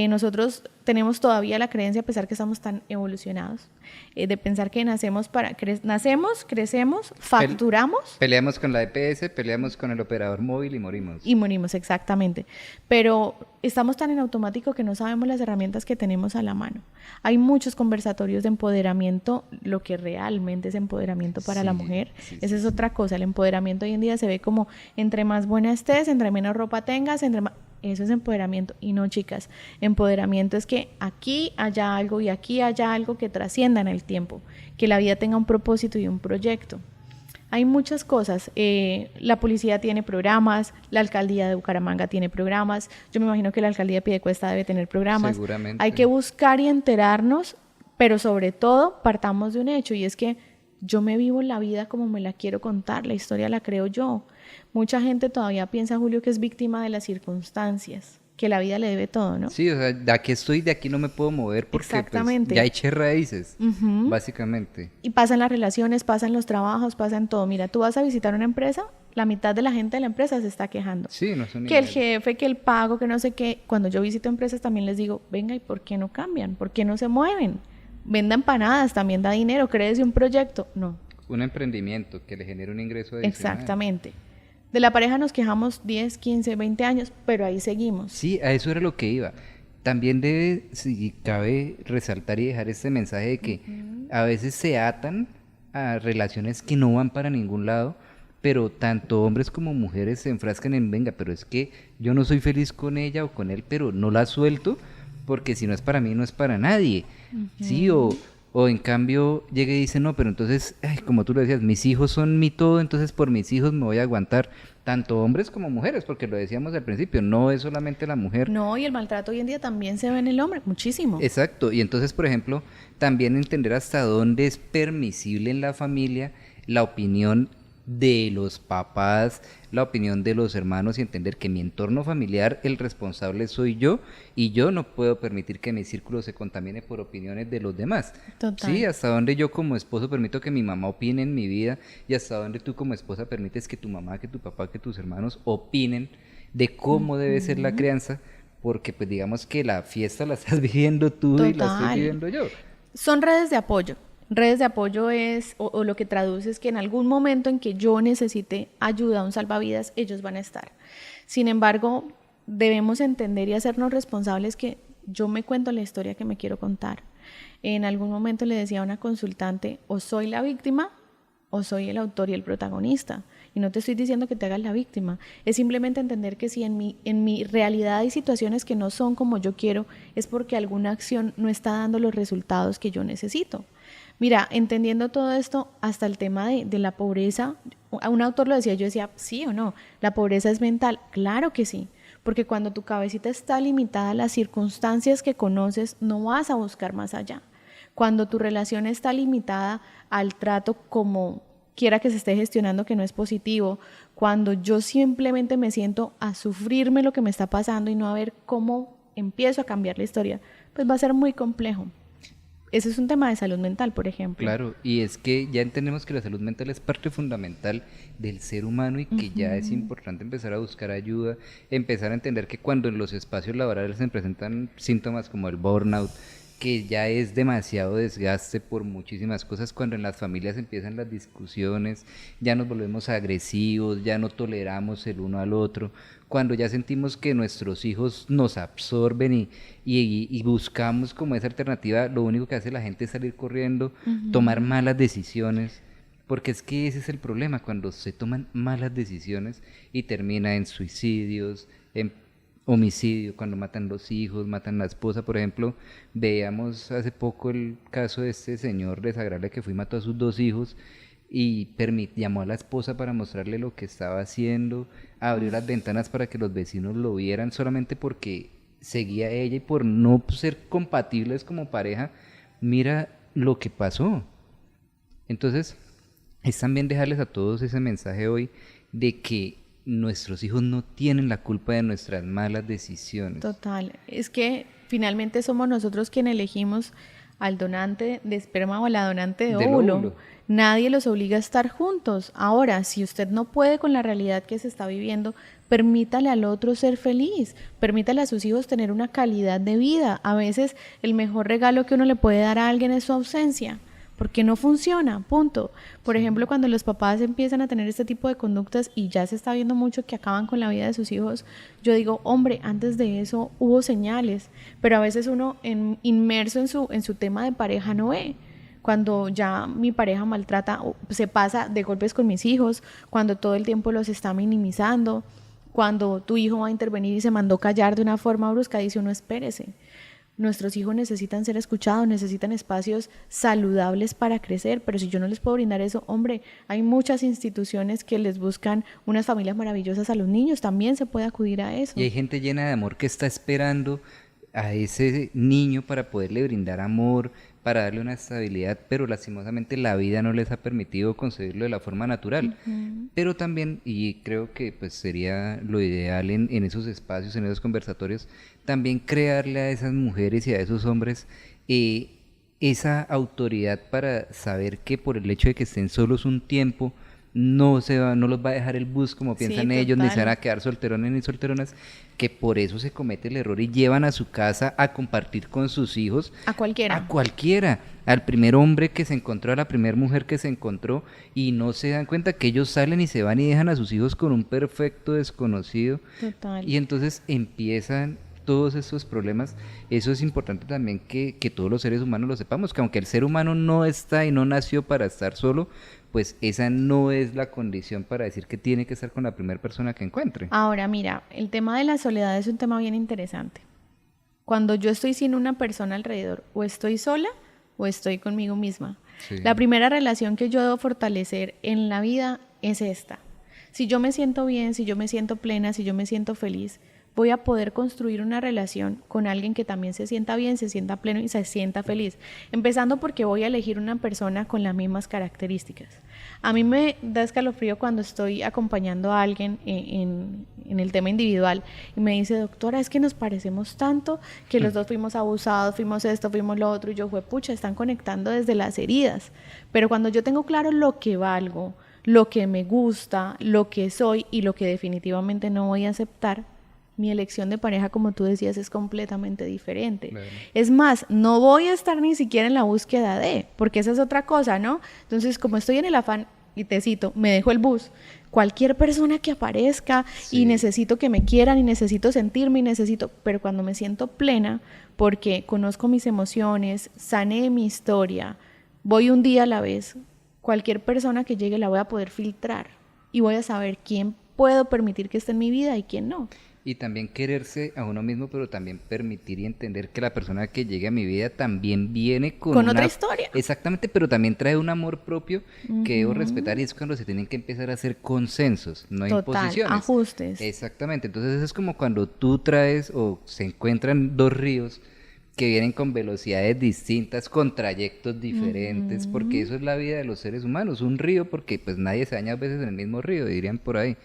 Nosotros tenemos todavía la creencia, a pesar que estamos tan evolucionados, de pensar que nacemos, crecemos, facturamos. Peleamos con la EPS, peleamos con el operador móvil y morimos. Y morimos, exactamente. Pero estamos tan en automático que no sabemos las herramientas que tenemos a la mano. Hay muchos conversatorios de empoderamiento, lo que realmente es empoderamiento para la mujer. Esa es otra cosa. El empoderamiento hoy en día se ve como entre más buena estés, entre menos ropa tengas, entre más... Eso es empoderamiento. Y no, chicas, empoderamiento es que aquí haya algo y aquí haya algo que trascienda en el tiempo, que la vida tenga un propósito y un proyecto. Hay muchas cosas. La policía tiene programas, la alcaldía de Bucaramanga tiene programas, yo me imagino que la alcaldía de Piedecuesta debe tener programas. Seguramente. Hay que buscar y enterarnos, pero sobre todo partamos de un hecho, y es que yo me vivo la vida como me la quiero contar, la historia la creo yo. Mucha gente todavía piensa, Julio, que es víctima de las circunstancias, que la vida le debe todo, ¿no? Sí, o sea, de aquí estoy, de aquí no me puedo mover porque pues, ya eché raíces, básicamente. Y pasan las relaciones, pasan los trabajos, pasan todo. Mira, tú vas a visitar una empresa, la mitad de la gente de la empresa se está quejando. Sí, no son que el jefe, que el pago, que no sé qué. Cuando yo visito empresas también les digo, venga, ¿y por qué no cambian? ¿Por qué no se mueven? Venda empanadas, también da dinero, créese un proyecto. No. Un emprendimiento que le genere un ingreso adicional. Exactamente. De la pareja nos quejamos 10, 15, 20 años, pero ahí seguimos. Sí, a eso era lo que iba. También debe, si cabe, resaltar y dejar este mensaje de que a veces se atan a relaciones que no van para ningún lado, pero tanto hombres como mujeres se enfrascan en, venga, pero es que yo no soy feliz con ella o con él, pero no la suelto, porque si no es para mí, no es para nadie. Sí, o en cambio llega y dice, no, pero entonces, como tú lo decías, mis hijos son mi todo, entonces por mis hijos me voy a aguantar, tanto hombres como mujeres, porque lo decíamos al principio, no es solamente la mujer. No, y el maltrato hoy en día también se ve en el hombre, muchísimo. Exacto, y entonces, por ejemplo, también entender hasta dónde es permisible en la familia la opinión de los papás, la opinión de los hermanos y entender que en mi entorno familiar el responsable soy yo y yo no puedo permitir que mi círculo se contamine por opiniones de los demás. Total. Sí, hasta dónde yo como esposo permito que mi mamá opine en mi vida y hasta dónde tú como esposa permites que tu mamá, que tu papá, que tus hermanos opinen de cómo debe ser la crianza, porque pues digamos que la fiesta la estás viviendo tú. Total. Y la estoy viviendo yo. Son redes de apoyo. Redes de apoyo es, o lo que traduce es que en algún momento en que yo necesite ayuda, un salvavidas, ellos van a estar. Sin embargo, debemos entender y hacernos responsables que yo me cuento la historia que me quiero contar. En algún momento le decía a una consultante, o soy la víctima o soy el autor y el protagonista. Y no te estoy diciendo que te hagas la víctima, es simplemente entender que si en mi realidad hay situaciones que no son como yo quiero, es porque alguna acción no está dando los resultados que yo necesito. Mira, entendiendo todo esto, hasta el tema de la pobreza, un autor lo decía, yo decía, ¿sí o no? ¿La pobreza es mental? Claro que sí, porque cuando tu cabecita está limitada a las circunstancias que conoces, no vas a buscar más allá. Cuando tu relación está limitada al trato como quiera que se esté gestionando que no es positivo, cuando yo simplemente me siento a sufrirme lo que me está pasando y no a ver cómo empiezo a cambiar la historia, pues va a ser muy complejo. Ese es un tema de salud mental, por ejemplo. Claro, y es que ya entendemos que la salud mental es parte fundamental del ser humano y que ya es importante empezar a buscar ayuda, empezar a entender que cuando en los espacios laborales se presentan síntomas como el burnout, que ya es demasiado desgaste por muchísimas cosas, cuando en las familias empiezan las discusiones, ya nos volvemos agresivos, ya no toleramos el uno al otro, cuando ya sentimos que nuestros hijos nos absorben y buscamos como esa alternativa, lo único que hace la gente es salir corriendo, tomar malas decisiones, porque es que ese es el problema, cuando se toman malas decisiones y termina en suicidios, en homicidio, cuando matan los hijos, matan la esposa, por ejemplo. Veíamos hace poco el caso de este señor desagradable que fue y mató a sus 2 hijos y llamó a la esposa para mostrarle lo que estaba haciendo, abrió las ventanas para que los vecinos lo vieran solamente porque seguía a ella y por no ser compatibles como pareja. Mira lo que pasó. Entonces, es también dejarles a todos ese mensaje hoy de que nuestros hijos no tienen la culpa de nuestras malas decisiones. Total, es que finalmente somos nosotros quienes elegimos al donante de esperma o a la donante de óvulo. Nadie los obliga a estar juntos. Ahora, si usted no puede con la realidad que se está viviendo, permítale al otro ser feliz, permítale a sus hijos tener una calidad de vida. A veces el mejor regalo que uno le puede dar a alguien es su ausencia, porque no funciona, punto. Por ejemplo, cuando los papás empiezan a tener este tipo de conductas y ya se está viendo mucho que acaban con la vida de sus hijos, yo digo, hombre, antes de eso hubo señales, pero a veces uno inmerso en su tema de pareja no ve. Cuando ya mi pareja maltrata, se pasa de golpes con mis hijos, cuando todo el tiempo los está minimizando, cuando tu hijo va a intervenir y se mandó callar de una forma brusca, dice uno, espérese. Nuestros hijos necesitan ser escuchados, necesitan espacios saludables para crecer, pero si yo no les puedo brindar eso, hombre, hay muchas instituciones que les buscan unas familias maravillosas a los niños, también se puede acudir a eso. Y hay gente llena de amor que está esperando a ese niño para poderle brindar amor, para darle una estabilidad, pero lastimosamente la vida no les ha permitido concebirlo de la forma natural. Pero también, y creo que pues sería lo ideal en esos espacios, en esos conversatorios, también crearle a esas mujeres y a esos hombres esa autoridad para saber que por el hecho de que estén solos un tiempo, no los va a dejar el bus como piensan ellos, ni se van a quedar solterones ni solteronas, que por eso se comete el error y llevan a su casa a compartir con sus hijos a cualquiera, al primer hombre que se encontró, a la primera mujer que se encontró, y no se dan cuenta que ellos salen y se van y dejan a sus hijos con un perfecto desconocido. Total. Y entonces empiezan todos estos problemas. Eso es importante también que todos los seres humanos lo sepamos, que aunque el ser humano no está y no nació para estar solo, pues esa no es la condición para decir que tiene que estar con la primera persona que encuentre. Ahora, mira, el tema de la soledad es un tema bien interesante. Cuando yo estoy sin una persona alrededor, o estoy sola o estoy conmigo misma. Sí. La primera relación que yo debo fortalecer en la vida es esta. Si yo me siento bien, si yo me siento plena, si yo me siento feliz, voy a poder construir una relación con alguien que también se sienta bien, se sienta pleno y se sienta feliz. Empezando porque voy a elegir una persona con las mismas características. A mí me da escalofrío cuando estoy acompañando a alguien en el tema individual y me dice, doctora, es que nos parecemos tanto que los dos fuimos abusados, fuimos esto, fuimos lo otro, y yo fue, pucha, están conectando desde las heridas. Pero cuando yo tengo claro lo que valgo, lo que me gusta, lo que soy y lo que definitivamente no voy a aceptar, mi elección de pareja, como tú decías, es completamente diferente. Claro. Es más, no voy a estar ni siquiera en la búsqueda de, porque esa es otra cosa, ¿no? Entonces, como estoy en el afán, y te cito, me dejo el bus, cualquier persona que aparezca y necesito que me quieran y necesito sentirme y necesito, pero cuando me siento plena, porque conozco mis emociones, sané mi historia, voy un día a la vez, cualquier persona que llegue la voy a poder filtrar y voy a saber quién puedo permitir que esté en mi vida y quién no. Y también quererse a uno mismo, pero también permitir y entender que la persona que llegue a mi vida también viene con otra historia. Exactamente, pero también trae un amor propio que debo respetar, y es cuando se tienen que empezar a hacer consensos, no imposiciones. Ajustes. Exactamente, entonces es como cuando tú traes o se encuentran dos ríos que vienen con velocidades distintas, con trayectos diferentes, porque eso es la vida de los seres humanos, un río, porque pues nadie se baña a veces en el mismo río, dirían por ahí.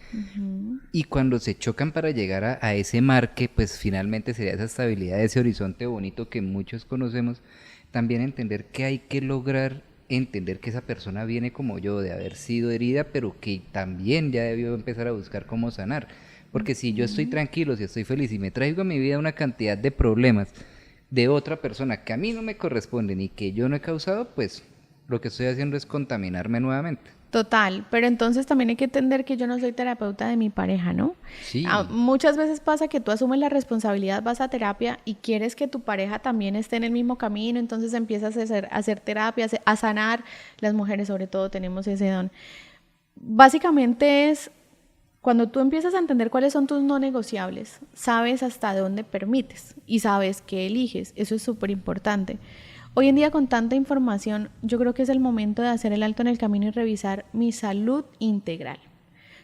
Y cuando se chocan para llegar a ese mar, que pues finalmente sería esa estabilidad, ese horizonte bonito que muchos conocemos, también entender que hay que lograr entender que esa persona viene como yo, de haber sido herida, pero que también ya debió empezar a buscar cómo sanar. Porque si yo estoy tranquilo, si estoy feliz y me traigo a mi vida una cantidad de problemas de otra persona que a mí no me corresponden y que yo no he causado, pues lo que estoy haciendo es contaminarme nuevamente. Total, pero entonces también hay que entender que yo no soy terapeuta de mi pareja, ¿no? Sí. Muchas veces pasa que tú asumes la responsabilidad, vas a terapia y quieres que tu pareja también esté en el mismo camino, entonces empiezas a hacer terapia, a sanar. Las mujeres sobre todo tenemos ese don. Básicamente es cuando tú empiezas a entender cuáles son tus no negociables, sabes hasta dónde permites y sabes qué eliges. Eso es súper importante. Hoy en día, con tanta información, yo creo que es el momento de hacer el alto en el camino y revisar mi salud integral.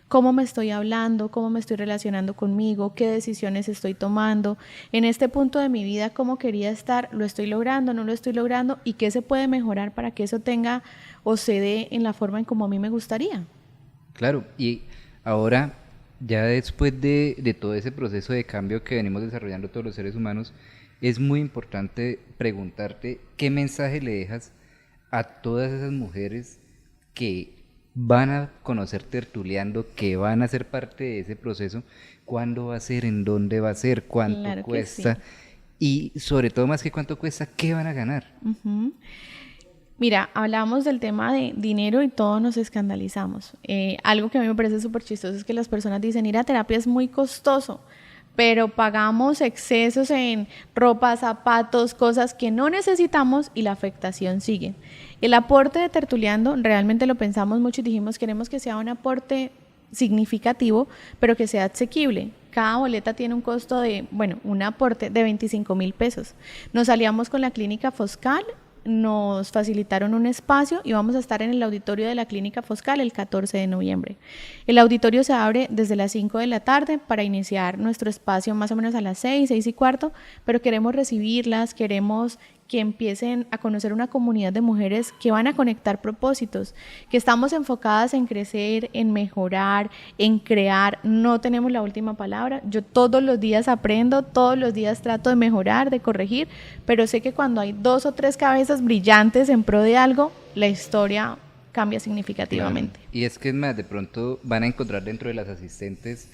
Cómo me estoy hablando, cómo me estoy relacionando conmigo, qué decisiones estoy tomando. En este punto de mi vida, cómo quería estar, lo estoy logrando, no lo estoy logrando, y qué se puede mejorar para que eso tenga o se dé en la forma en como a mí me gustaría. Claro, y ahora ya después de todo ese proceso de cambio que venimos desarrollando todos los seres humanos, es muy importante preguntarte qué mensaje le dejas a todas esas mujeres que van a conocer Tertuleando, que van a ser parte de ese proceso, cuándo va a ser, en dónde va a ser, cuánto Claro que sí. cuesta y sobre todo más que cuánto cuesta, qué van a ganar. Ujú. Mira, hablamos del tema de dinero y todos nos escandalizamos. Algo que a mí me parece súper chistoso es que las personas dicen, ir a terapia es muy costoso, pero pagamos excesos en ropa, zapatos, cosas que no necesitamos y la afectación sigue. El aporte de Tertuleando, realmente lo pensamos mucho y dijimos, queremos que sea un aporte significativo, pero que sea asequible. Cada boleta tiene un costo de, bueno, un aporte de 25.000 pesos. Nos aliamos con la clínica Foscal, nos facilitaron un espacio y vamos a estar en el auditorio de la clínica Foscal el 14 de noviembre. El auditorio se abre desde las 5 de la tarde para iniciar nuestro espacio más o menos a las 6:15, pero queremos recibirlas, queremos que empiecen a conocer una comunidad de mujeres que van a conectar propósitos, que estamos enfocadas en crecer, en mejorar, en crear. No tenemos la última palabra. Yo todos los días aprendo, todos los días trato de mejorar, de corregir, pero sé que cuando hay 2 o 3 cabezas brillantes en pro de algo, la historia cambia significativamente. Claro. Y es que es más, de pronto van a encontrar dentro de las asistentes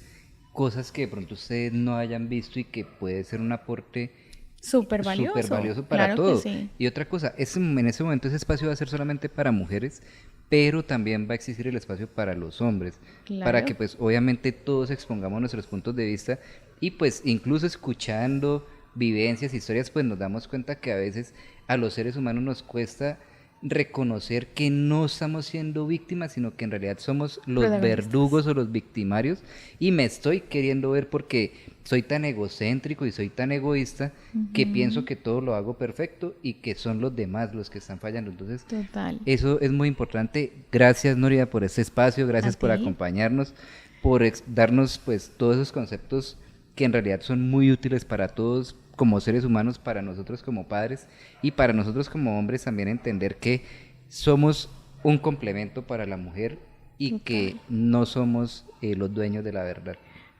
cosas que de pronto ustedes no hayan visto y que puede ser un aporte Súper súper valioso, valioso para claro todo. que sí. Y otra cosa, en ese momento ese espacio va a ser solamente para mujeres, pero también va a existir el espacio para los hombres, para Claro. que pues obviamente todos expongamos nuestros puntos de vista y pues incluso escuchando vivencias, historias, pues nos damos cuenta que a veces a los seres humanos nos cuesta reconocer que no estamos siendo víctimas, sino que en realidad somos los Protagonistas. verdugos o los victimarios y me estoy queriendo ver porque soy tan egocéntrico y soy tan egoísta que pienso que todo lo hago perfecto y que son los demás los que están fallando. Entonces, Total. eso es muy importante. Gracias, Nuria, por este espacio, gracias A por ti. acompañarnos, por darnos pues todos esos conceptos que en realidad son muy útiles para todos como seres humanos, para nosotros como padres y para nosotros como hombres también entender que somos un complemento para la mujer y que no somos los dueños de la verdad.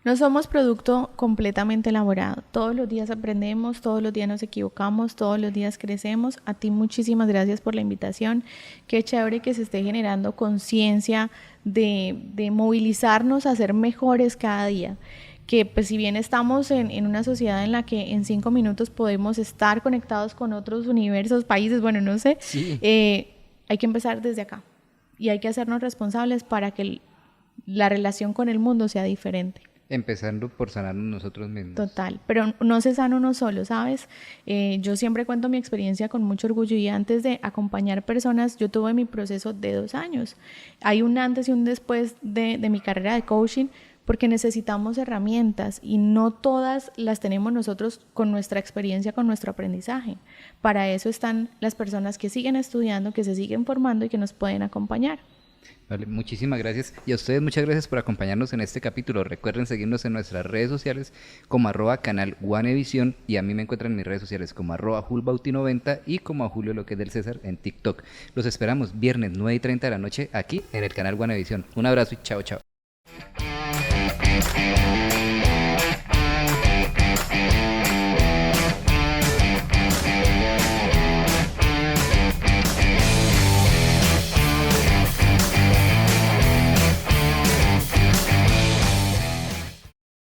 No somos producto completamente elaborado. Todos los días aprendemos, todos los días nos equivocamos, todos los días crecemos. A ti muchísimas gracias por la invitación. Qué chévere que se esté generando conciencia de movilizarnos a ser mejores cada día. Que pues si bien estamos en una sociedad en la que en 5 minutos podemos estar conectados con otros universos, países, bueno, no sé, Sí. hay que empezar desde acá. Y hay que hacernos responsables para que la relación con el mundo sea diferente. Empezando por sanarnos nosotros mismos. Total, pero no se sana uno solo, ¿sabes? Yo siempre cuento mi experiencia con mucho orgullo y antes de acompañar personas, yo tuve mi proceso de 2 años. Hay un antes y un después de mi carrera de coaching porque necesitamos herramientas y no todas las tenemos nosotros con nuestra experiencia, con nuestro aprendizaje. Para eso están las personas que siguen estudiando, que se siguen formando y que nos pueden acompañar. Vale, muchísimas gracias. Y a ustedes muchas gracias por acompañarnos en este capítulo. Recuerden seguirnos en nuestras redes sociales como @canal Guanevisión y a mí me encuentran en mis redes sociales como @julbauti90 y como a Julio Lo que es del César en TikTok. Los esperamos viernes 9:30 de la noche aquí en el canal Guanevisión. Un abrazo y chao, chao.